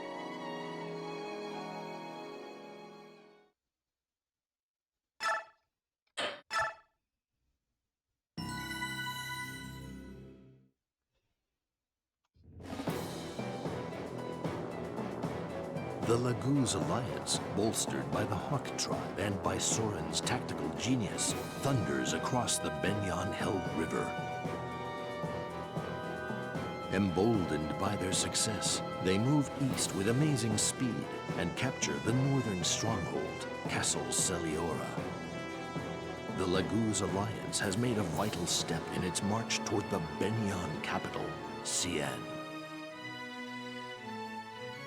[SPEAKER 2] The Laguz alliance, bolstered by the Hawk tribe and by Soren's tactical genius, thunders across the Benyon-held river. Emboldened by their success, they move east with amazing speed and capture the northern stronghold, Castle Celiora. The Laguz alliance has made a vital step in its march toward the Benyon capital, Cien.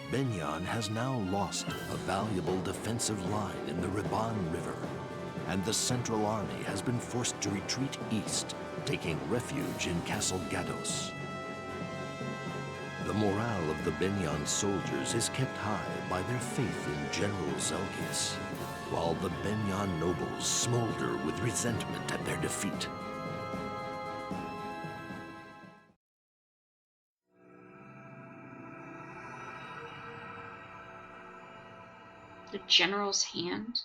[SPEAKER 2] Benyon has now lost a valuable defensive line in the Riban River, and the Central Army has been forced to retreat east, taking refuge in Castle Gados. The morale of the Benyon soldiers is kept high by their faith in General Zelgius, while the Benyon nobles smolder with resentment at their defeat.
[SPEAKER 1] The General's hand?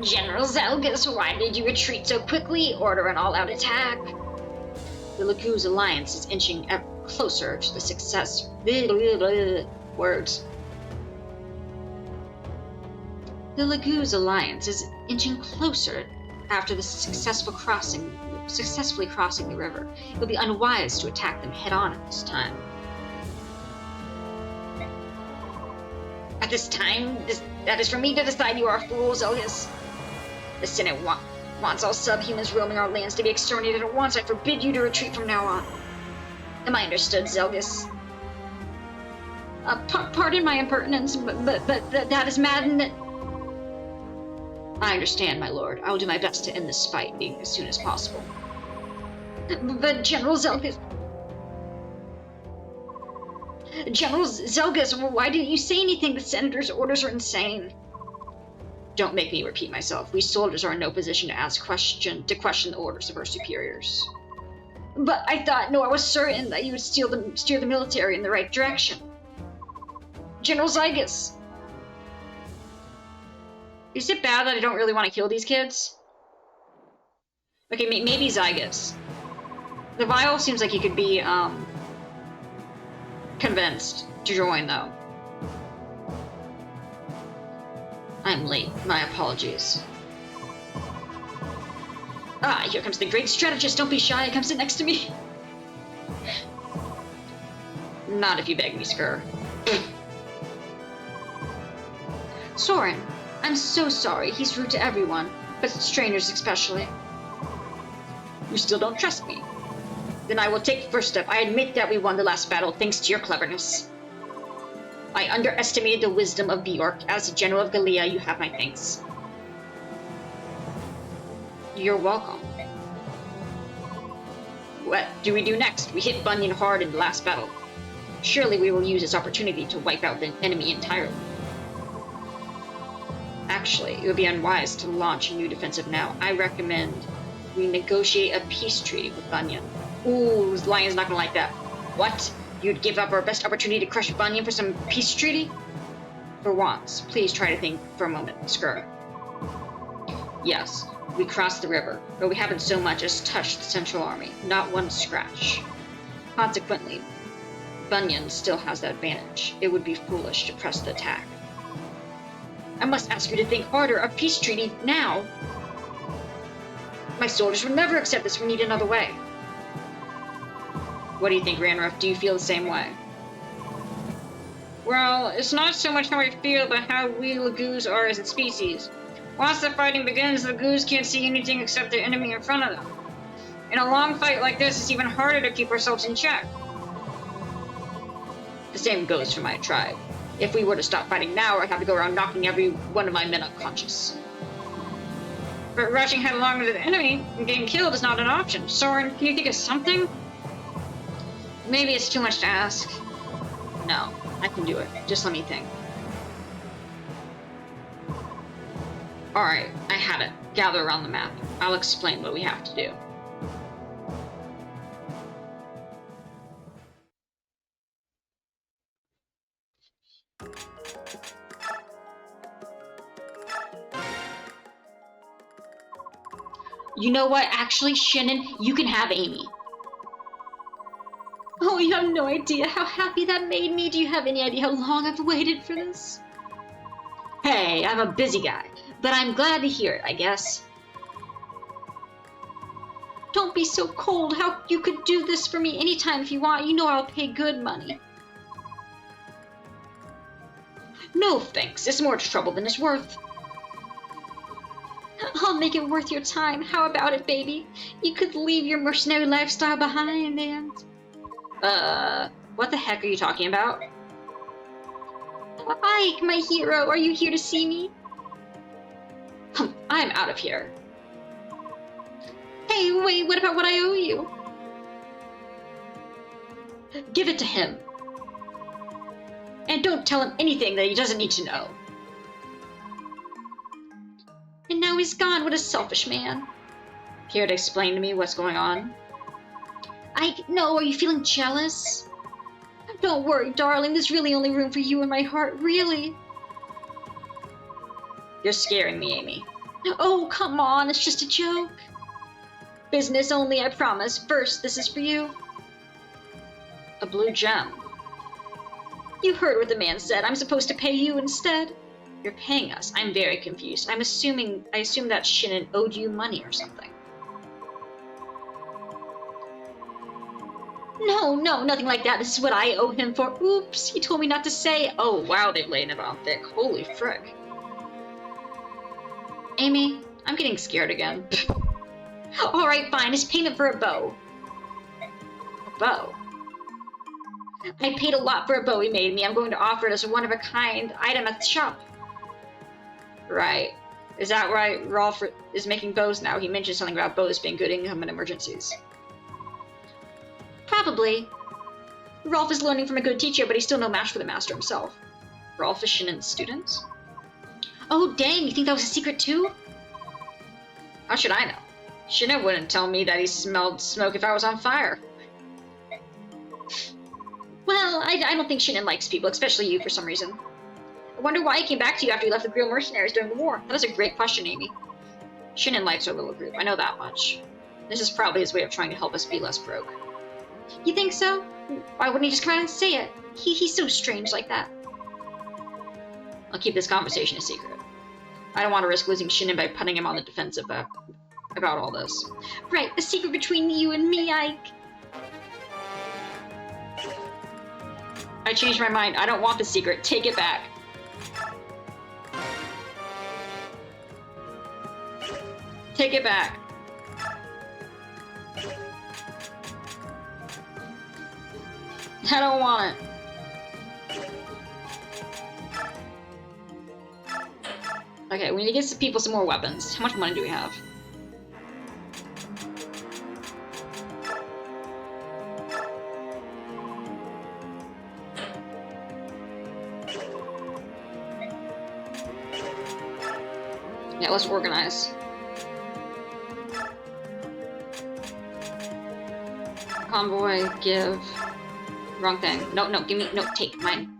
[SPEAKER 1] General Zelgius, why did you retreat so quickly? Order an all-out attack. The Laguz alliance is inching closer to the success. Words. The Laguz alliance is inching closer after the successfully crossing the river. It would be unwise to attack them head-on at this time. At this time, that is for me to decide. You are a fool, Zelgius. The Senate wants all subhumans roaming our lands to be exterminated at once. I forbid you to retreat from now on. Am I understood, Zelgius? Pardon my impertinence, but that is maddening. I understand, my lord. I will do my best to end this fight as soon as possible. But General Zelgius... General Zelgius, why didn't you say anything? The Senator's orders are insane. Don't make me repeat myself. We soldiers are in no position to question the orders of our superiors. But I thought, no, I was certain that you would steer the military in the right direction. General Zelgius. Is it bad that I don't really want to kill these kids? Okay, maybe Zygus. The Vial seems like he could be, convinced to join, though. I'm late. My apologies. Ah, here comes the great strategist. Don't be shy. Come sit next to me. Not if you beg me, Skr. Soren, I'm so sorry. He's rude to everyone, but strangers especially. You still don't trust me? Then I will take the first step. I admit that we won the last battle thanks to your cleverness. I underestimated the wisdom of Bjork. As the General of Gallia, you have my thanks. You're welcome. What do we do next? We hit Bunyan hard in the last battle. Surely we will use this opportunity to wipe out the enemy entirely. Actually, it would be unwise to launch a new defensive now. I recommend we negotiate a peace treaty with Bunyan. Ooh, Lion's not gonna like that. What? You'd give up our best opportunity to crush Bunyan for some peace treaty? For once, please try to think for a moment, Skr. Yes, we crossed the river, but we haven't so much as touched the Central Army. Not one scratch. Consequently, Bunyan still has that advantage. It would be foolish to press the attack. I must ask you to think harder. A peace treaty now? My soldiers would never accept this. We need another way. What do you think, Ranruff? Do you feel the same way? Well, it's not so much how I feel, but how we Laguz are as a species. Once the fighting begins, the Laguz can't see anything except the enemy in front of them. In a long fight like this, it's even harder to keep ourselves in check. The same goes for my tribe. If we were to stop fighting now, I'd have to go around knocking every one of my men unconscious. But rushing headlong into the enemy and getting killed is not an option. Soren, can you think of something? Maybe it's too much to ask. No, I can do it. Just let me think. Alright, I had it. Gather around the map. I'll explain what we have to do. You know what? Actually, Shannon, you can have Amy. Oh, you have no idea how happy that made me. Do you have any idea how long I've waited for this? Hey, I'm a busy guy, but I'm glad to hear it, I guess. Don't be so cold. How you could do this for me anytime if you want. You know I'll pay good money. No thanks. It's more trouble than it's worth. I'll make it worth your time. How about it, baby? You could leave your mercenary lifestyle behind and... what the heck are you talking about? Ike, my hero, are you here to see me? I'm out of here. Hey, wait, what about what I owe you? Give it to him. And don't tell him anything that he doesn't need to know. And now he's gone, what a selfish man. Care to explain to me what's going on? Ike, no, are you feeling jealous? Don't worry, darling, there's really only room for you in my heart, really. You're scaring me, Amy. Oh, come on, it's just a joke. Business only, I promise. First, this is for you. A blue gem. You heard what the man said. I'm supposed to pay you instead. You're paying us. I'm very confused. I assume that Shannon owed you money or something. No, nothing like that. This is what I owe him for. Oops, he told me not to say. Oh, wow, they've laid it on thick. Holy frick. Amy, I'm getting scared again. Alright, fine. It's payment for a bow. A bow? I paid a lot for a bow he made me. I'm going to offer it as a one-of-a-kind item at the shop. Right. Is that right? Rolf is making bows now. He mentioned something about bows being good income in emergencies. Probably. Rolf is learning from a good teacher, but he's still no match for the master himself. Rolf is Shannon's student? Oh, dang, you think that was a secret too? How should I know? Shannon wouldn't tell me that he smelled smoke if I was on fire. Well, I don't think Shannon likes people, especially you, for some reason. I wonder why he came back to you after you left the Grill Mercenaries during the war. That is a great question, Amy. Shannon likes our little group, I know that much. This is probably his way of trying to help us be less broke. You think so? Why wouldn't he just come out and say it? He's so strange like that. I'll keep this conversation a secret. I don't want to risk losing Shannon by putting him on the defensive about all this. Right, a secret between you and me, Ike. I changed my mind. I don't want the secret. Take it back. Take it back. I don't want it. Okay, we need to get some people some more weapons. How much money do we have? Yeah, let's organize. Convoy, give. Wrong thing. No, give me, no, take mine.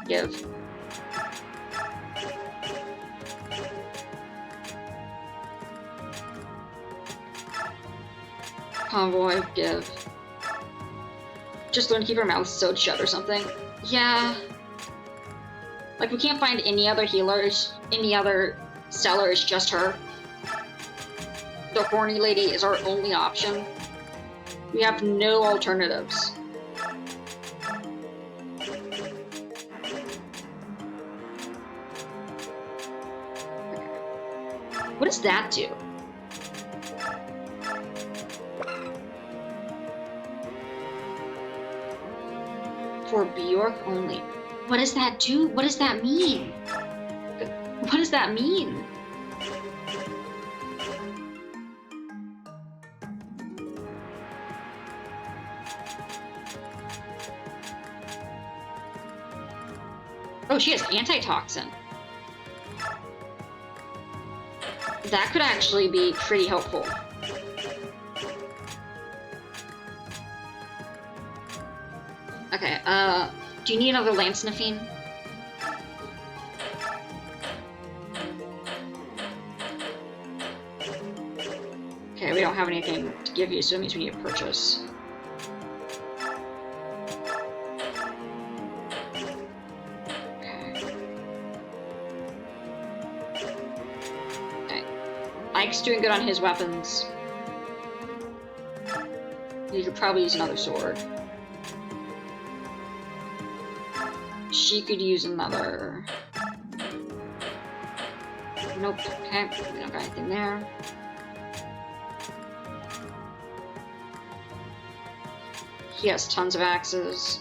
[SPEAKER 1] Give. Convoy, give. Just learn to keep our mouths sewed shut or something. Yeah. Like, we can't find any other healers, any other sellers, just her. The horny lady is our only option. We have no alternatives. What does that do? For Bjork only. What does that do? What does that mean? What does that mean? Oh, she has antitoxin. That could actually be pretty helpful. Okay, do you need another lance sniffing? Okay, we don't have anything to give you, so it means we need to purchase. Okay. Ike's doing good on his weapons. You could probably use another sword. She could use another... Nope. Okay, we don't got anything there. He has tons of axes.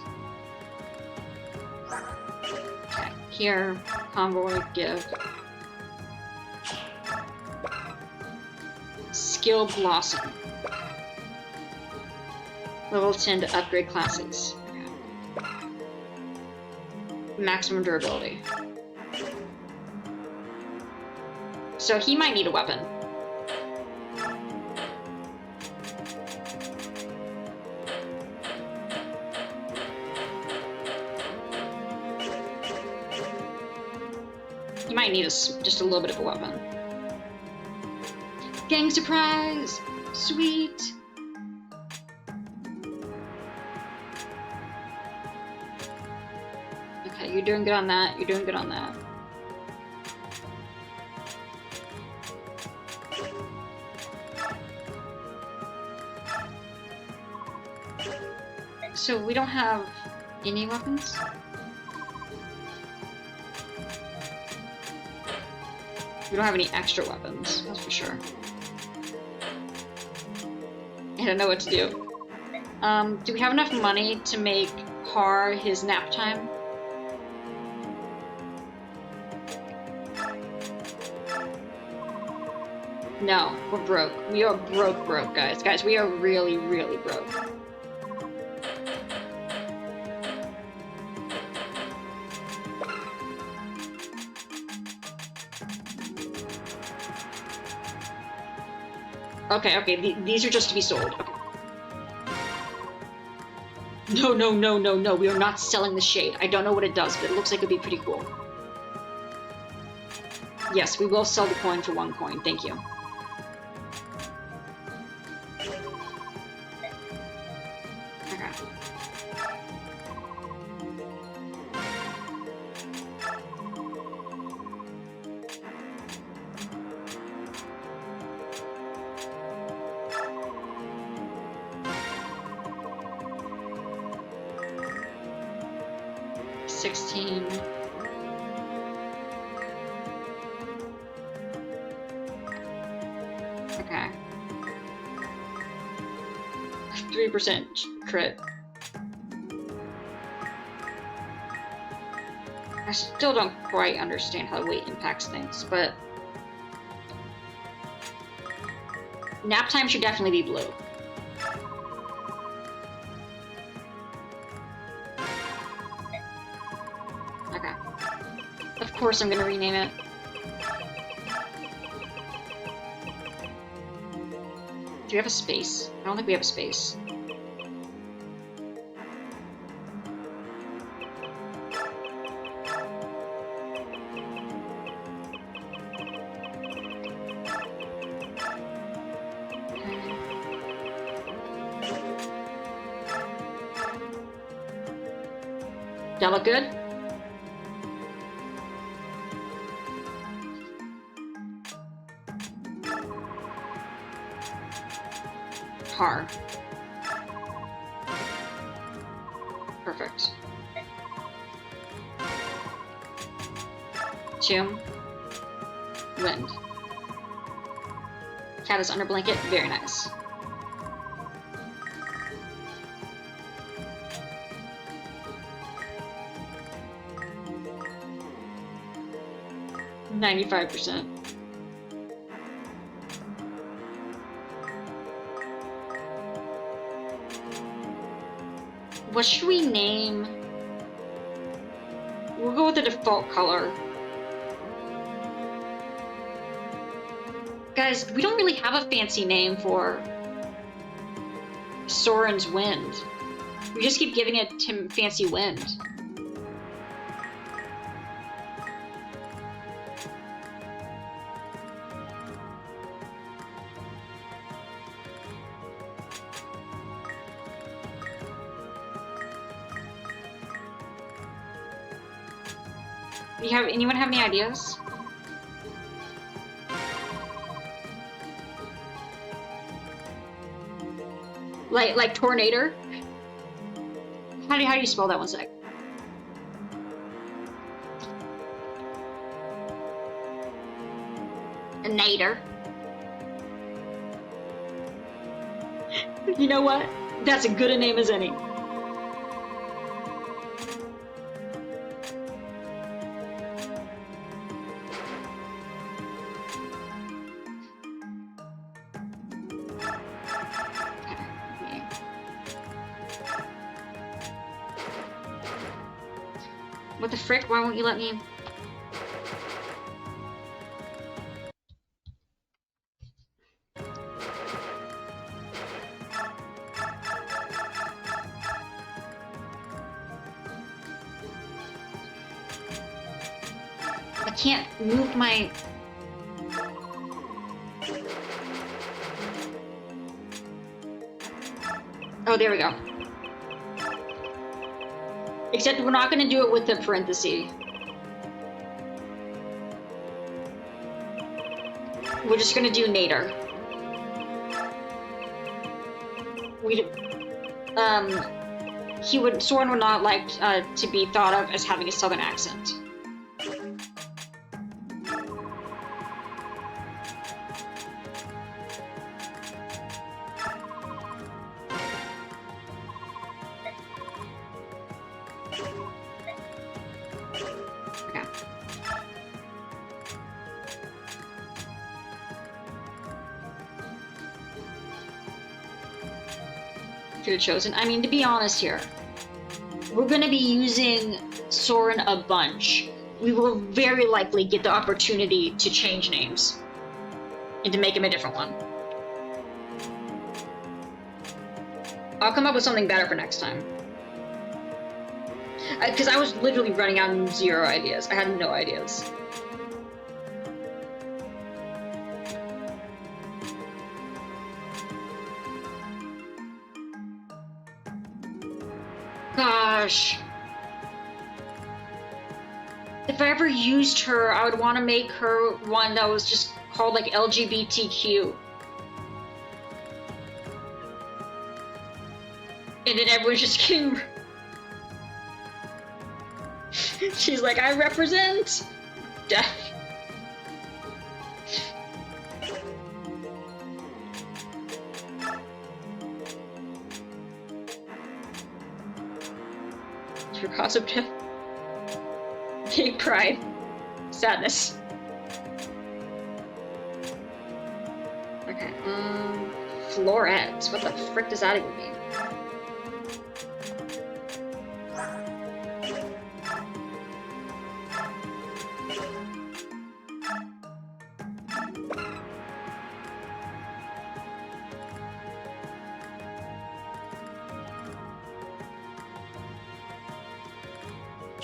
[SPEAKER 1] Okay, here, convoy, give. Skill Blossom. Level 10 to upgrade classes. Okay. Maximum durability. So he might need a weapon. He might need just a little bit of a weapon. Gang surprise! Sweet! Okay, you're doing good on that. You're doing good on that. So we don't have any weapons? We don't have any extra weapons, that's for sure. I don't know what to do. Do we have enough money to make Har his nap time? No, we're broke. We are broke, guys. Guys, we are really, really broke. Okay, these are just to be sold. Okay. No, we are not selling the shade. I don't know what it does, but it looks like it'd be pretty cool. Yes, we will sell the coin for 1 coin, thank you. Okay. $16. Okay. 3% crit. I still don't quite understand how weight impacts things, but nap time should definitely be blue. Okay. Of course I'm gonna rename it. Do we have a space? I don't think we have a space. That look good? Har. Perfect. Tomb. Wind. Cat is under blanket. Very nice. $95%. What should we name? We'll go with the default color. Guys, we don't really have a fancy name for Soren's Wind. We just keep giving it Tim Fancy Wind. Anyone have any ideas? Like Tornado? How do you spell that, one sec? A nader. You know what? That's as good a name as any. What the frick? Why won't you let me? I can't move my... Oh, there we go. Except we're not going to do it with the parenthesis. We're just going to do nader. Soren would not like to be thought of as having a southern accent. Chosen. I mean, to be honest here, we're going to be using Soren a bunch. We will very likely get the opportunity to change names and to make him a different one. I'll come up with something better for next time. Because I was literally running out of 0 ideas. I had no ideas. Gosh. If I ever used her, I would want to make her one that was just called like LGBTQ. And then everyone's just getting... She's like, I represent death. Your cause of death. Gay pride. Sadness. Okay, Florette. What the frick does that even mean?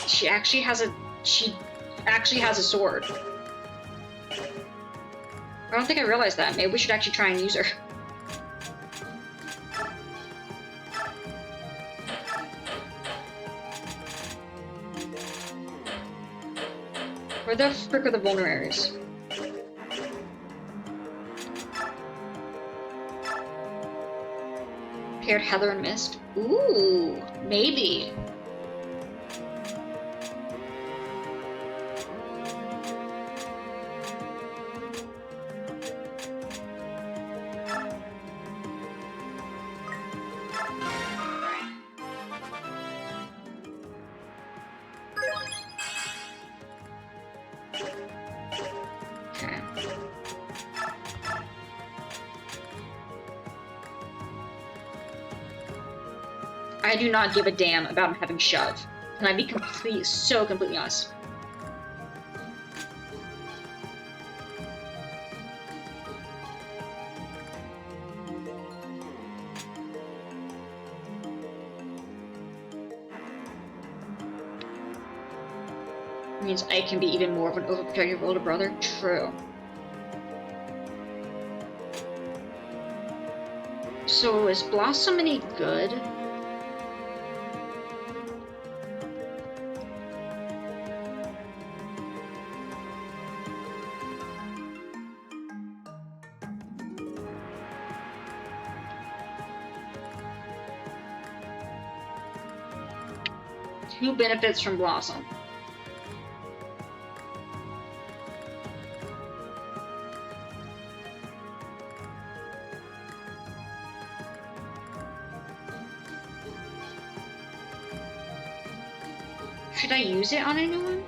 [SPEAKER 1] She actually has a sword. I don't think I realized that. Maybe we should actually try and use her. Where the frick are the vulneraries? Paired Heather and Mist? Ooh, maybe. I do not give a damn about him having shove. Can I be completely honest? means I can be even more of an overprotective older brother. True. So is Blossom any good? Who benefits from Blossom? Should I use it on anyone?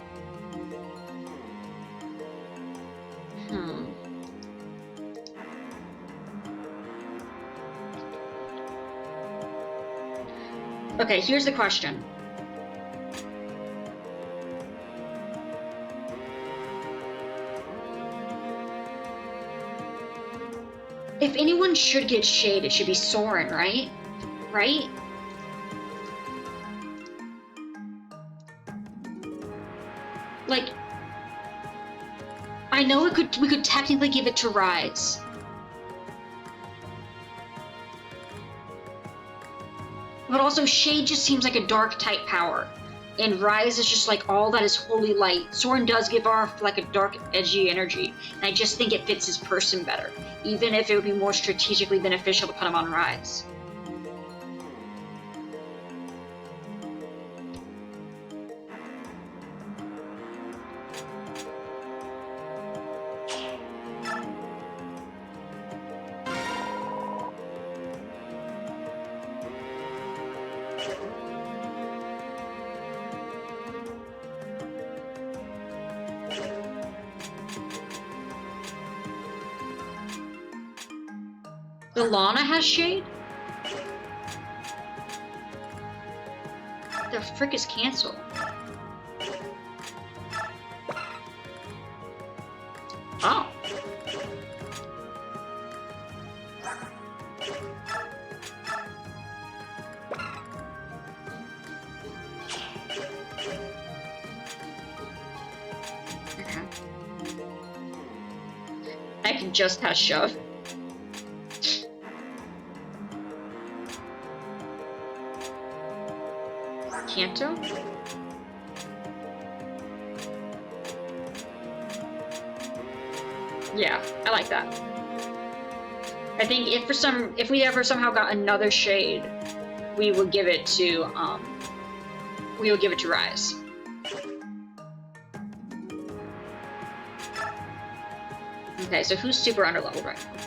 [SPEAKER 1] Okay, here's the question. If anyone should get shade, it should be Soren, right? Right? Like, I know we could technically give it to Rise. But also, Shade just seems like a dark type power. And Rise is just like all that is holy light. Soren does give off like a dark, edgy energy. And I just think it fits his person better. Even if it would be more strategically beneficial to put him on Rise. Ilana has shade? The frick is cancel? Oh. Okay. I can just have shove. Kanto? Yeah, I like that. I think if we ever somehow got another shade, we would give it to Rise. Okay, so who's super underleveled right now?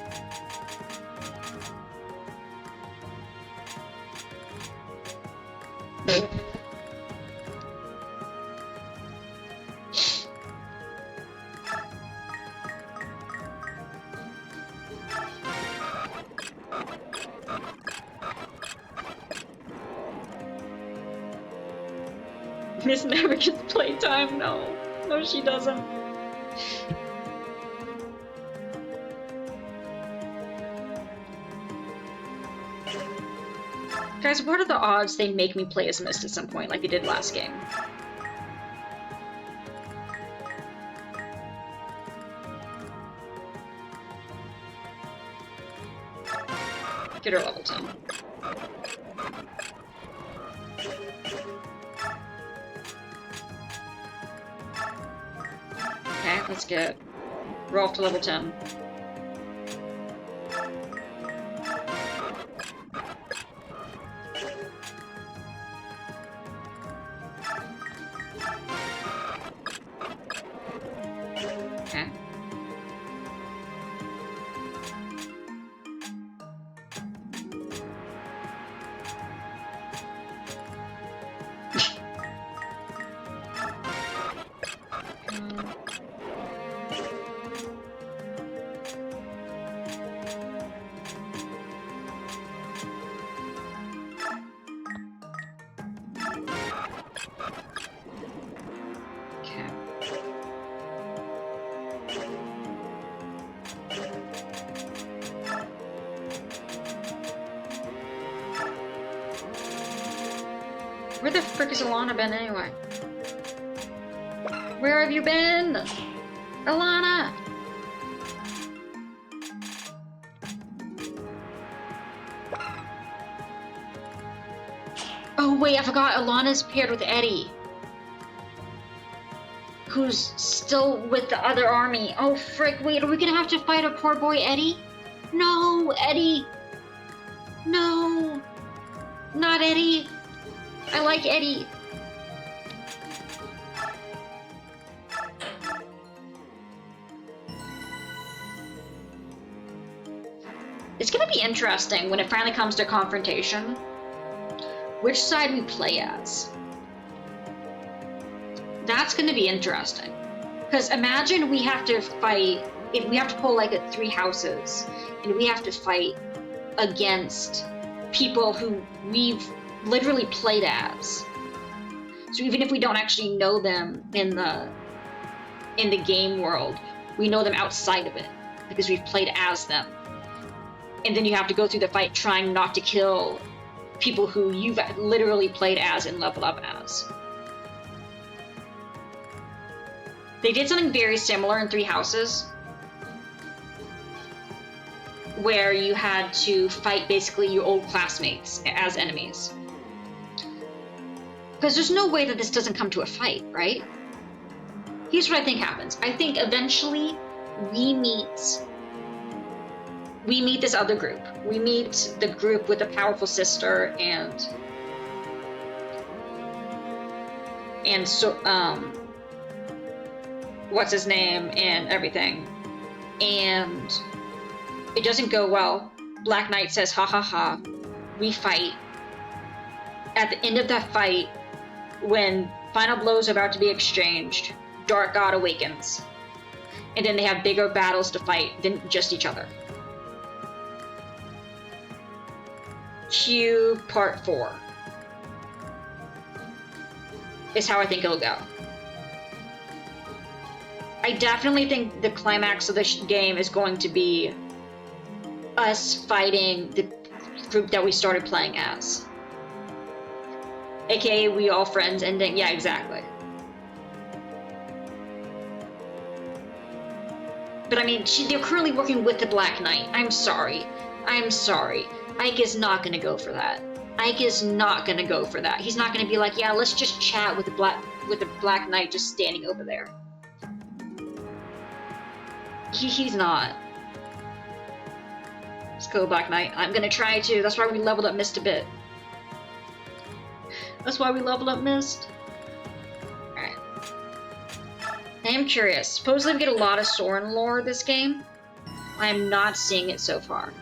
[SPEAKER 1] Miss never gets playtime. No, she doesn't. Guys, what are the odds they make me play as Mist at some point, like they did last game? Get her level 10. Okay, let's get Rolf to level 10. Okay. Where the frick is Ilana been anyway? Where have you been? Alana! Oh wait, I forgot Alana's paired with Eddie. Who's still with the other army. Oh frick, wait, are we gonna have to fight a poor boy Eddie? No, Eddie! No! Not Eddie! I like Eddie! It's gonna be interesting when it finally comes to confrontation, which side we play as. That's gonna be interesting. Because imagine we have to fight, if we have to pull like 3 houses, and we have to fight against people who we've literally played as. So even if we don't actually know them in the game world, we know them outside of it, because we've played as them. And then you have to go through the fight trying not to kill people who you've literally played as and leveled up as. They did something very similar in 3 Houses, where you had to fight basically your old classmates as enemies. Because there's no way that this doesn't come to a fight, right? Here's what I think happens. I think eventually we meet this other group. We meet the group with the powerful sister and so what's his name and everything. And it doesn't go well. Black Knight says, ha ha ha. We fight. At the end of that fight, when final blows are about to be exchanged, Dark God awakens. And then they have bigger battles to fight than just each other. Q Part 4 is how I think it'll go. I definitely think the climax of this game is going to be us fighting the group that we started playing as. AKA we all friends ending. Yeah, exactly. But I mean, they're currently working with the Black Knight. I'm sorry. Ike is not gonna go for that. He's not gonna be like, yeah, let's just chat with the Black Knight just standing over there. He's not. Let's go, Black Knight. I'm gonna try to. That's why we leveled up Mist a bit. Alright. I am curious. Supposedly we get a lot of Soren lore this game. I am not seeing it so far.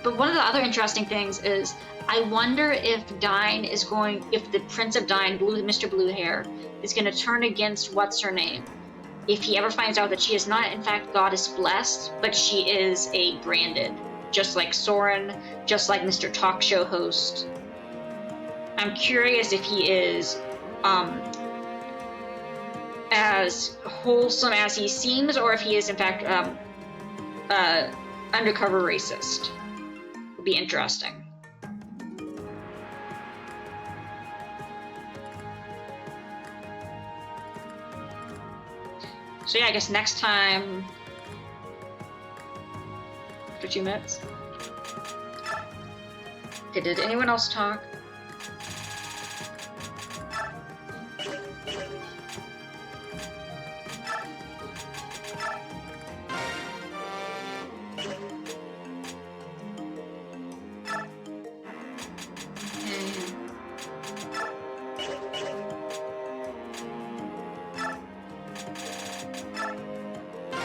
[SPEAKER 1] But one of the other interesting things is, I wonder if if the Prince of Dine, Mr. Bluehair, is going to turn against what's-her-name. If he ever finds out that she is not, in fact, goddess blessed, but she is a branded. Just like Soren, just like Mr. Talk Show host. I'm curious if he is as wholesome as he seems, or if he is, in fact, undercover racist. Would be interesting. So yeah, I guess next time, after 2 minutes. Okay, did anyone else talk?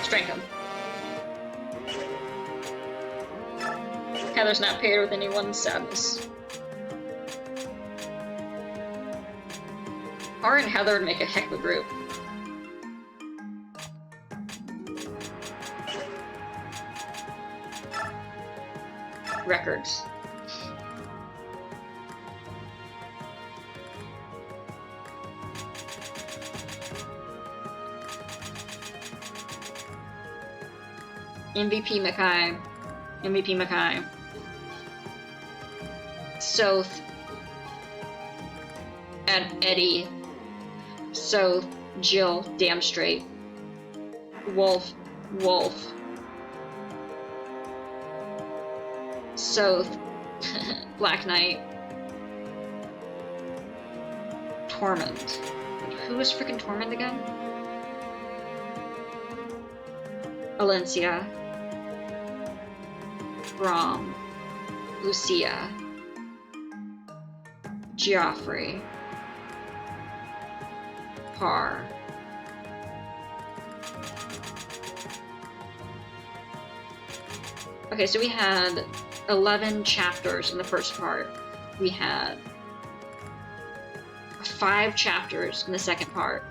[SPEAKER 1] Strength. Heather's not paired with anyone's sadness. Her and Heather would make a heck of a group. Records. MVP Mackay. Soth and Eddie. Soth, Jill, damn straight. Wolf, Wolf. Soth, Black Knight. Torment. Who is freaking Torment again? Alencia. Brom. Lucia. Geoffrey. Par. Okay, so we had 11 chapters in the first part. We had 5 chapters in the second part.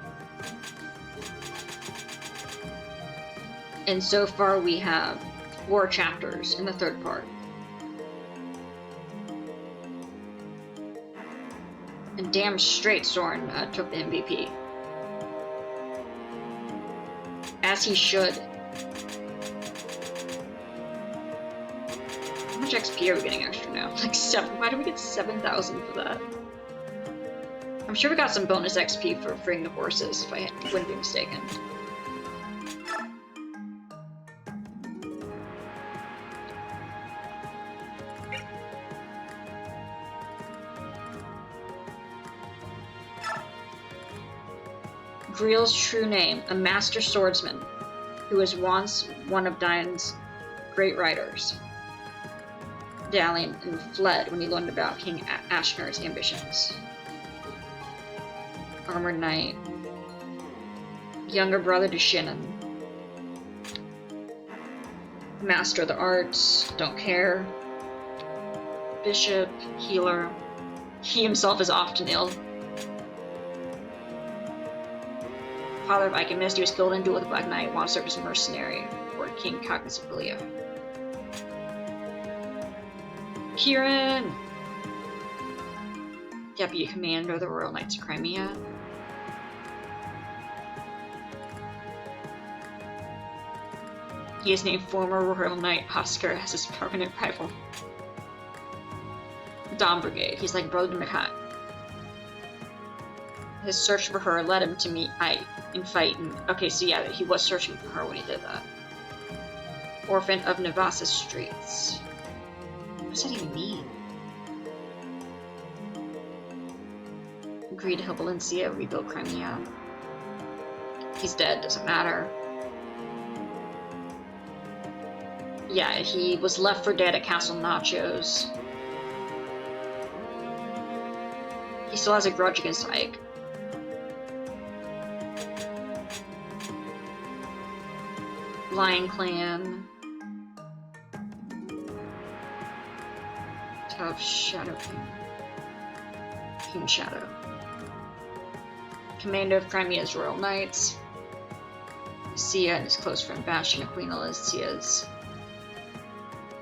[SPEAKER 1] And so far we have 4 chapters in the third part. And damn straight Soren took the MVP. As he should. How much XP are we getting extra now? Like 7? Why do we get 7,000 for that? I'm sure we got some bonus XP for freeing the horses, if I wouldn't be mistaken. Greel's true name, a master swordsman, who was once one of Dian's great riders. Dalian and fled when he learned about King Ashner's ambitions. Armored Knight. Younger brother to Shinnon. Master of the arts, don't care. Bishop, healer. He himself is often ill. Father of Alchemist, he was killed in a duel with the Black Knight, while served as a mercenary for King Cacus of Belia. Kieran! Deputy Commander of the Royal Knights of Crimea. He is named former Royal Knight Oscar as his permanent rival. Dawn Brigade, he's like brother to Makat. His search for her led him to meet Ike and fight. Okay, so yeah, he was searching for her when he did that. Orphan of Navassa Streets. What does that even mean? Agreed to help Valencia rebuild Crimea. He's dead, doesn't matter. Yeah, he was left for dead at Castle Nachos. He still has a grudge against Ike. Lion Clan. Tough Shadow King. King Shadow. Commander of Crimea's Royal Knights. Sia and his close friend Bastion and Queen Alicia's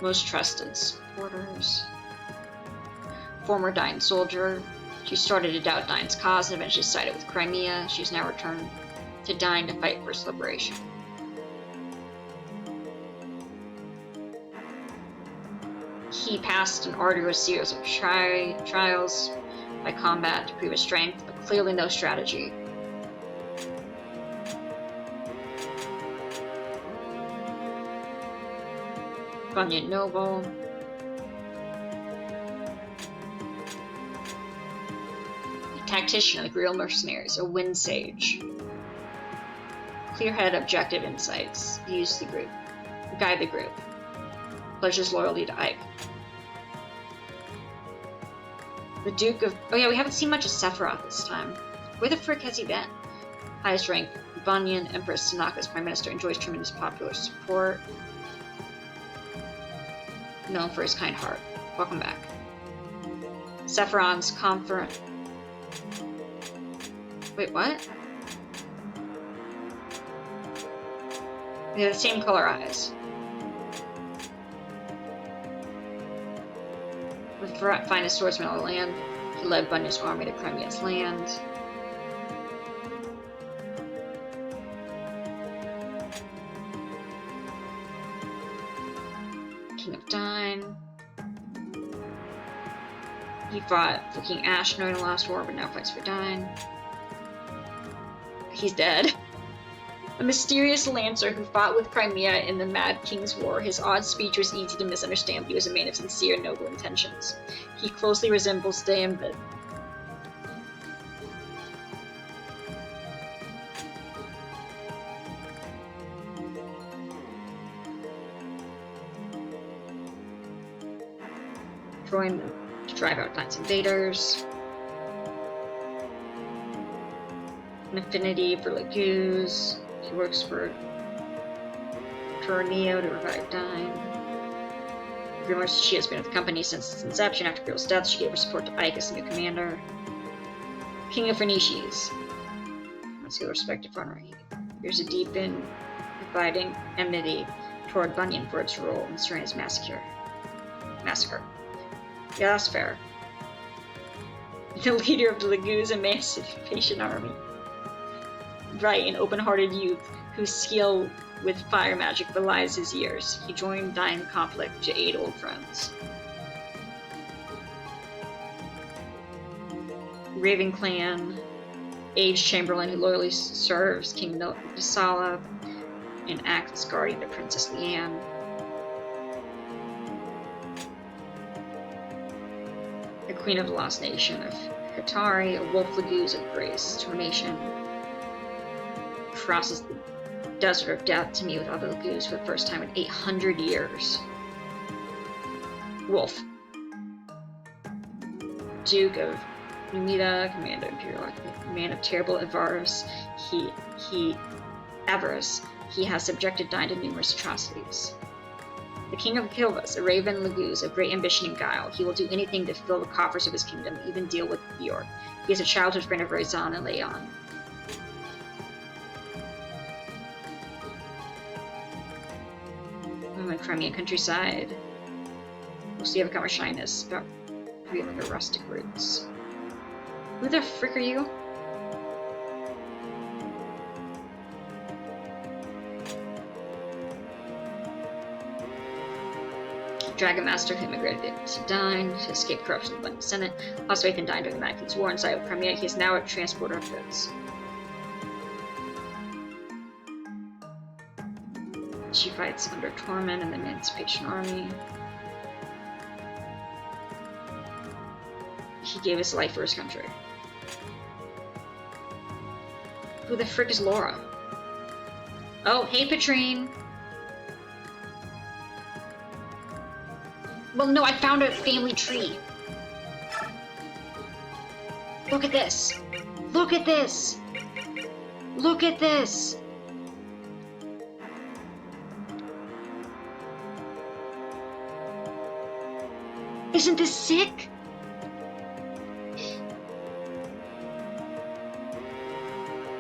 [SPEAKER 1] most trusted supporters. Former Dian soldier. She started to doubt Dian's cause and eventually sided with Crimea. She's now returned to Dian to fight for its liberation. He passed an arduous series of trials by combat to prove his strength, but clearly no strategy. Bunyan Noble. A tactician of the Greel Mercenaries, a wind sage. Clear-headed, objective insights. Use the group. Guide the group. Pledges loyalty to Ike. The Duke of... Oh yeah, we haven't seen much of Sephiroth this time. Where the frick has he been? Highest rank, Bunyan, Empress Tanaka's Prime Minister, enjoys tremendous popular support. Known for his kind heart. Welcome back. Sephiron's conference... Wait, what? They have the same color eyes. The finest swordsman of the land, he led Bunyan's army to Crimea's land. King of Dine. He fought for King Ashnar in the last war, but now fights for Dine. He's dead. A mysterious lancer who fought with Crimea in the Mad King's War. His odd speech was easy to misunderstand, but he was a man of sincere and noble intentions. He closely resembles Emblem. Join them to drive out Knight's invaders. An affinity for Laguz. He works for Torneo to revive Dine. Rumors she has been with the company since its inception. After Grill's death, she gave her support to Ike as the new commander. King of Phoenicians. Let's see, respected partner. Here's a deep and abiding enmity toward Bunyan for its role in Serena's massacre. Yeah, that's fair. The leader of the Laguz Emancipation Army. Bright and open-hearted youth whose skill with fire magic belies his years. He joined Dine conflict to aid old friends. Raven Clan, aged Chamberlain who loyally serves King Nisala and acts as guardian to Princess Leanne. The Queen of the Lost Nation of Hatari, a wolf Laguz of grace, determination, crosses the desert of death to meet with other Laguz for the first time in 800 years. Wolf. Duke of Numida, Commander Imperial, man of terrible avarice, he has subjected Dine to numerous atrocities. The King of Kilvas, a raven Laguz of great ambition and guile. He will do anything to fill the coffers of his kingdom, even deal with Bjork. He is a childhood friend of Raizan and Leon. In Crimean countryside. Mostly have become a shyness about revealing their rustic roots. Who the frick are you? Dragon Master who immigrated to Dine to escape corruption in the Senate, lost faith in Dine during the Mad King's War inside of Crimea. He is now a transporter of goods. She fights under Torment in the Emancipation Army. He gave his life for his country. Who the frick is Laura? Oh, hey, Patrine! Well, no, I found a family tree. Look at this! Look at this! Look at this! Isn't this sick?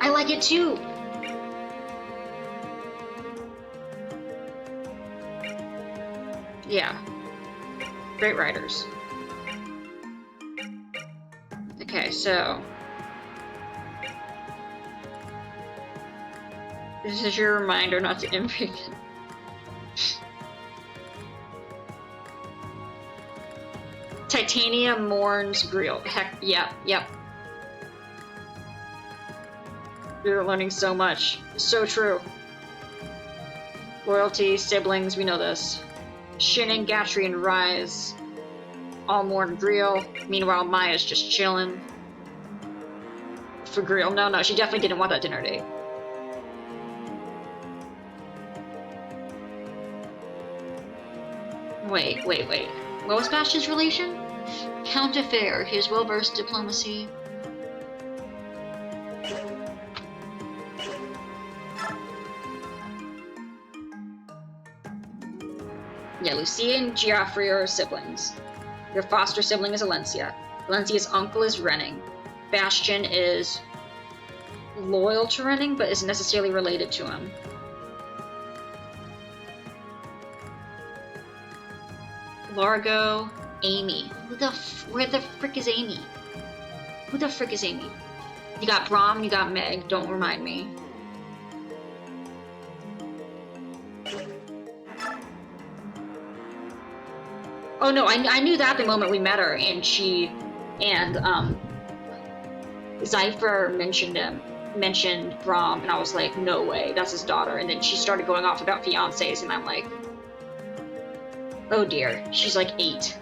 [SPEAKER 1] I like it too. Yeah. Great writers. Okay, so this is your reminder not to envy. Titania mourns Grill. Heck, yep. We're learning so much. So true. Loyalty, siblings, we know this. Shin and Gatry and Rise all mourn Grill. Meanwhile, Maya's just chilling. For Grill. No, she definitely didn't want that dinner date. Wait. What was Bastion's relation? Count Affair, his well-versed diplomacy. Yeah, Lucia and Geoffrey are siblings. Their foster sibling is Alencia. Alencia's uncle is Renning. Bastion is loyal to Renning, but isn't necessarily related to him. Largo, Amy. Where the frick is Amy? Who the frick is Amy? You got Braum, you got Meg, don't remind me. Oh no, I knew that the moment we met her, and Zypher mentioned him mentioned Brahm, and I was like, no way, that's his daughter. And then she started going off about fiancés, and I'm like, oh dear, she's like 8.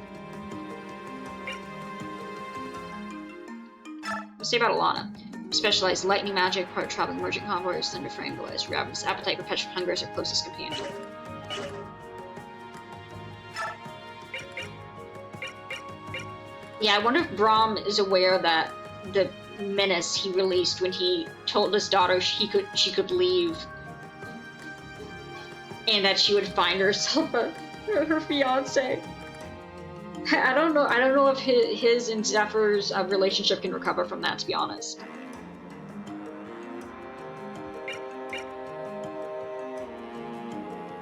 [SPEAKER 1] Let's say about Alana. Specialized lightning magic, part traveling merchant convoy, slender frame, boys, ravenous appetite, perpetual hunger is her closest companion. Yeah, I wonder if Brahm is aware that the menace he released when he told his daughter she could leave, and that she would find herself her fiance. I don't know if his and Zephyr's relationship can recover from that, to be honest.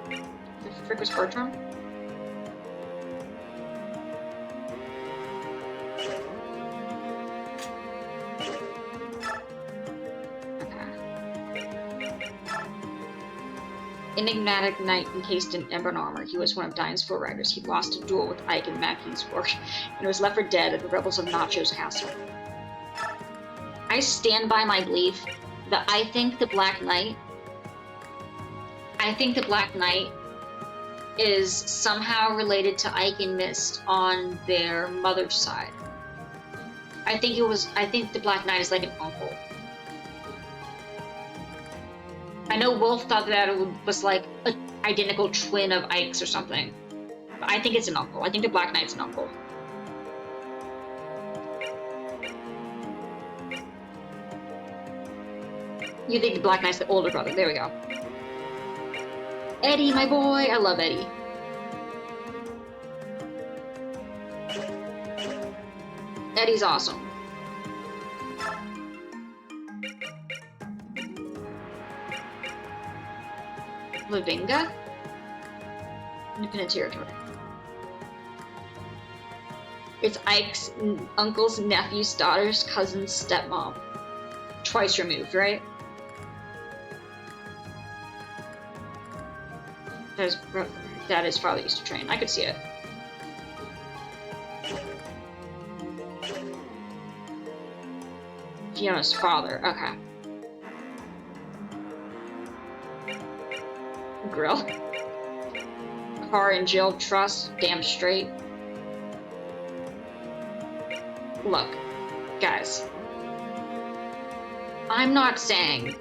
[SPEAKER 1] The frick was Bertram? Enigmatic knight encased in ebon armor. He was one of Dine's four riders. He lost a duel with Ike and Mackey's work, and was left for dead at the rebels of Nacho's castle. I stand by my belief that I think the Black Knight is somehow related to Ike and Mist on their mother's side. I think the Black Knight is like an uncle. I know Wolf thought that it was like an identical twin of Ike's or something. But I think it's an uncle. I think the Black Knight's an uncle. You think the Black Knight's the older brother. There we go. Eddie, my boy! I love Eddie. Eddie's awesome. Lavinga? Independent territory. It's Ike's uncle's nephew's daughter's cousin's stepmom. Twice removed, right? That is father used to train. I could see it. Fiona's father. Okay. Grill. Car and Jill trust. Damn straight. Look, guys. I'm not saying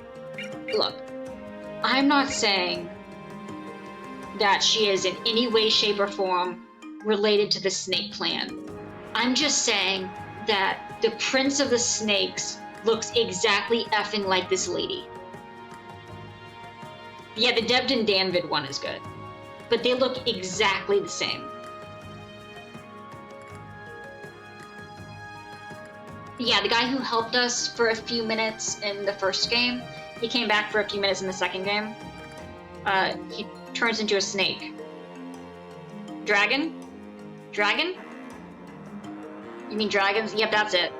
[SPEAKER 1] that she is in any way, shape, or form related to the Snake Clan. I'm just saying that the Prince of the Snakes looks exactly effing like this lady. Yeah, the Debden Danvid one is good, but they look exactly the same. Yeah, the guy who helped us for a few minutes in the first game, he came back for a few minutes in the second game. He turns into a snake. Dragon? Dragon? You mean dragons? Yep, that's it.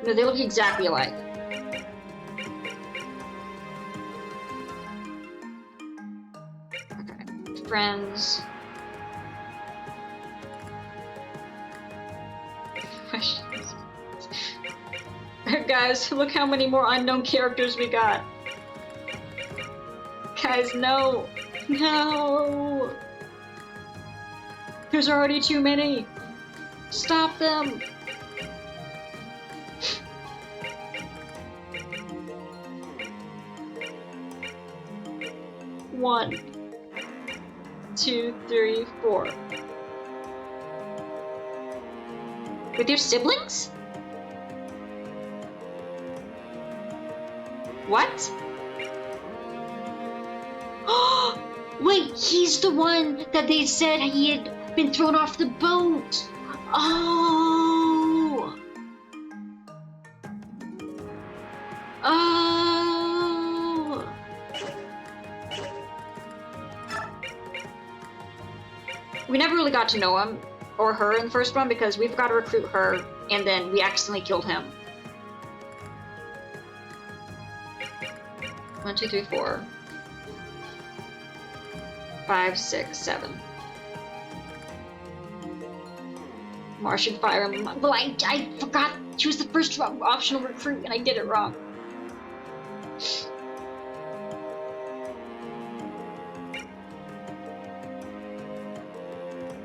[SPEAKER 1] No, they look exactly alike. Okay. Friends. Guys, look how many more unknown characters we got. Guys, no. No. There's already too many. Stop them. One, 2, 3, 4. Wait, they're siblings? What? Wait, he's the one that they said he had been thrown off the boat. Oh. Oh. We never really got to know him or her in the first one because we forgot to recruit her and then we accidentally killed him. 1, 2, 3, 4. 5, 6, 7. Martian Fire Emblem. Well, I forgot she was the first optional recruit and I did it wrong.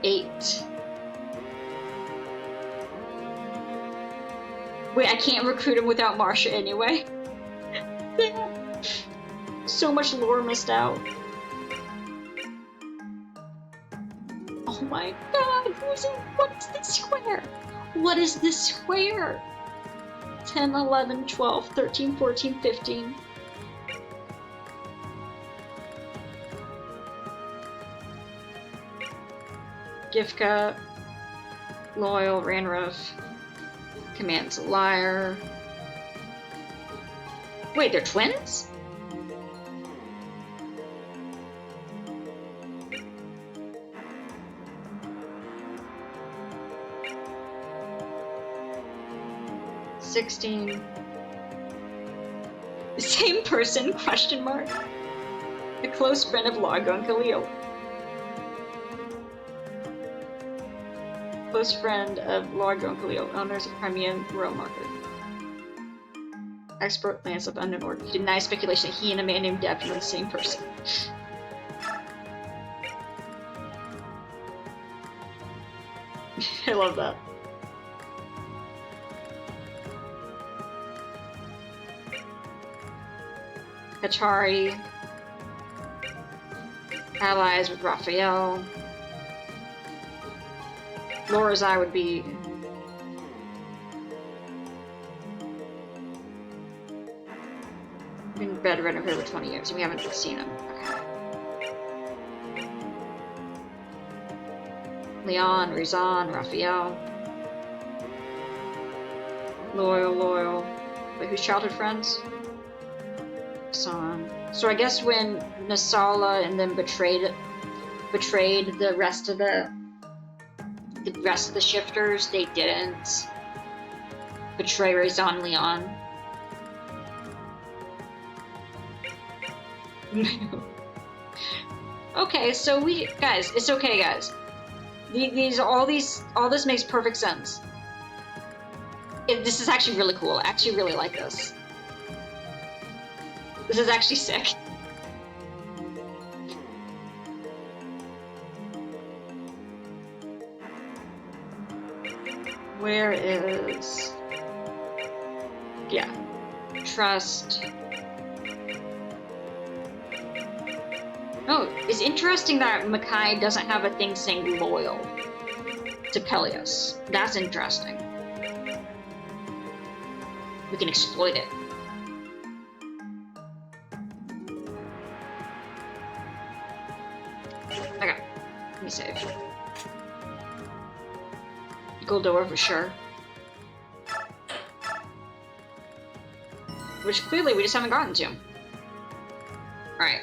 [SPEAKER 1] Eight. Wait, I can't recruit him without Marcia anyway. So much lore missed out. Oh my god, who's in? What is this square? What is this square? 10, 11, 12, 13, 14, 15. Gifka, Loyal, Ranruff, Command's a liar. Wait, they're twins? $16. Same person? Question mark. A close friend of Largo and Khalil. Close friend of Largo and Khalil, owners of Crimean Row Market. Expert lands of unknown order. He denies speculation that he and a man named Devin are the same person. I love that. Kachari. Allies with Raphael. Laura's eye would be... been bedridden of her for 20 years. We haven't seen him. Okay. Leon, Rizan, Raphael. Loyal. Wait, who's childhood friends? Son. So I guess when Nasala and them betrayed the rest of the shifters, they didn't betray Rizan and Leon. Okay, so guys, it's okay, guys. All this makes perfect sense. This is actually really cool. I actually really like this. This is actually sick. Where is... yeah. Trust. Oh, it's interesting that Makai doesn't have a thing saying loyal to Peleus. That's interesting. We can exploit it. Okay, let me save. Goldora for sure. Which clearly we just haven't gotten to. Alright.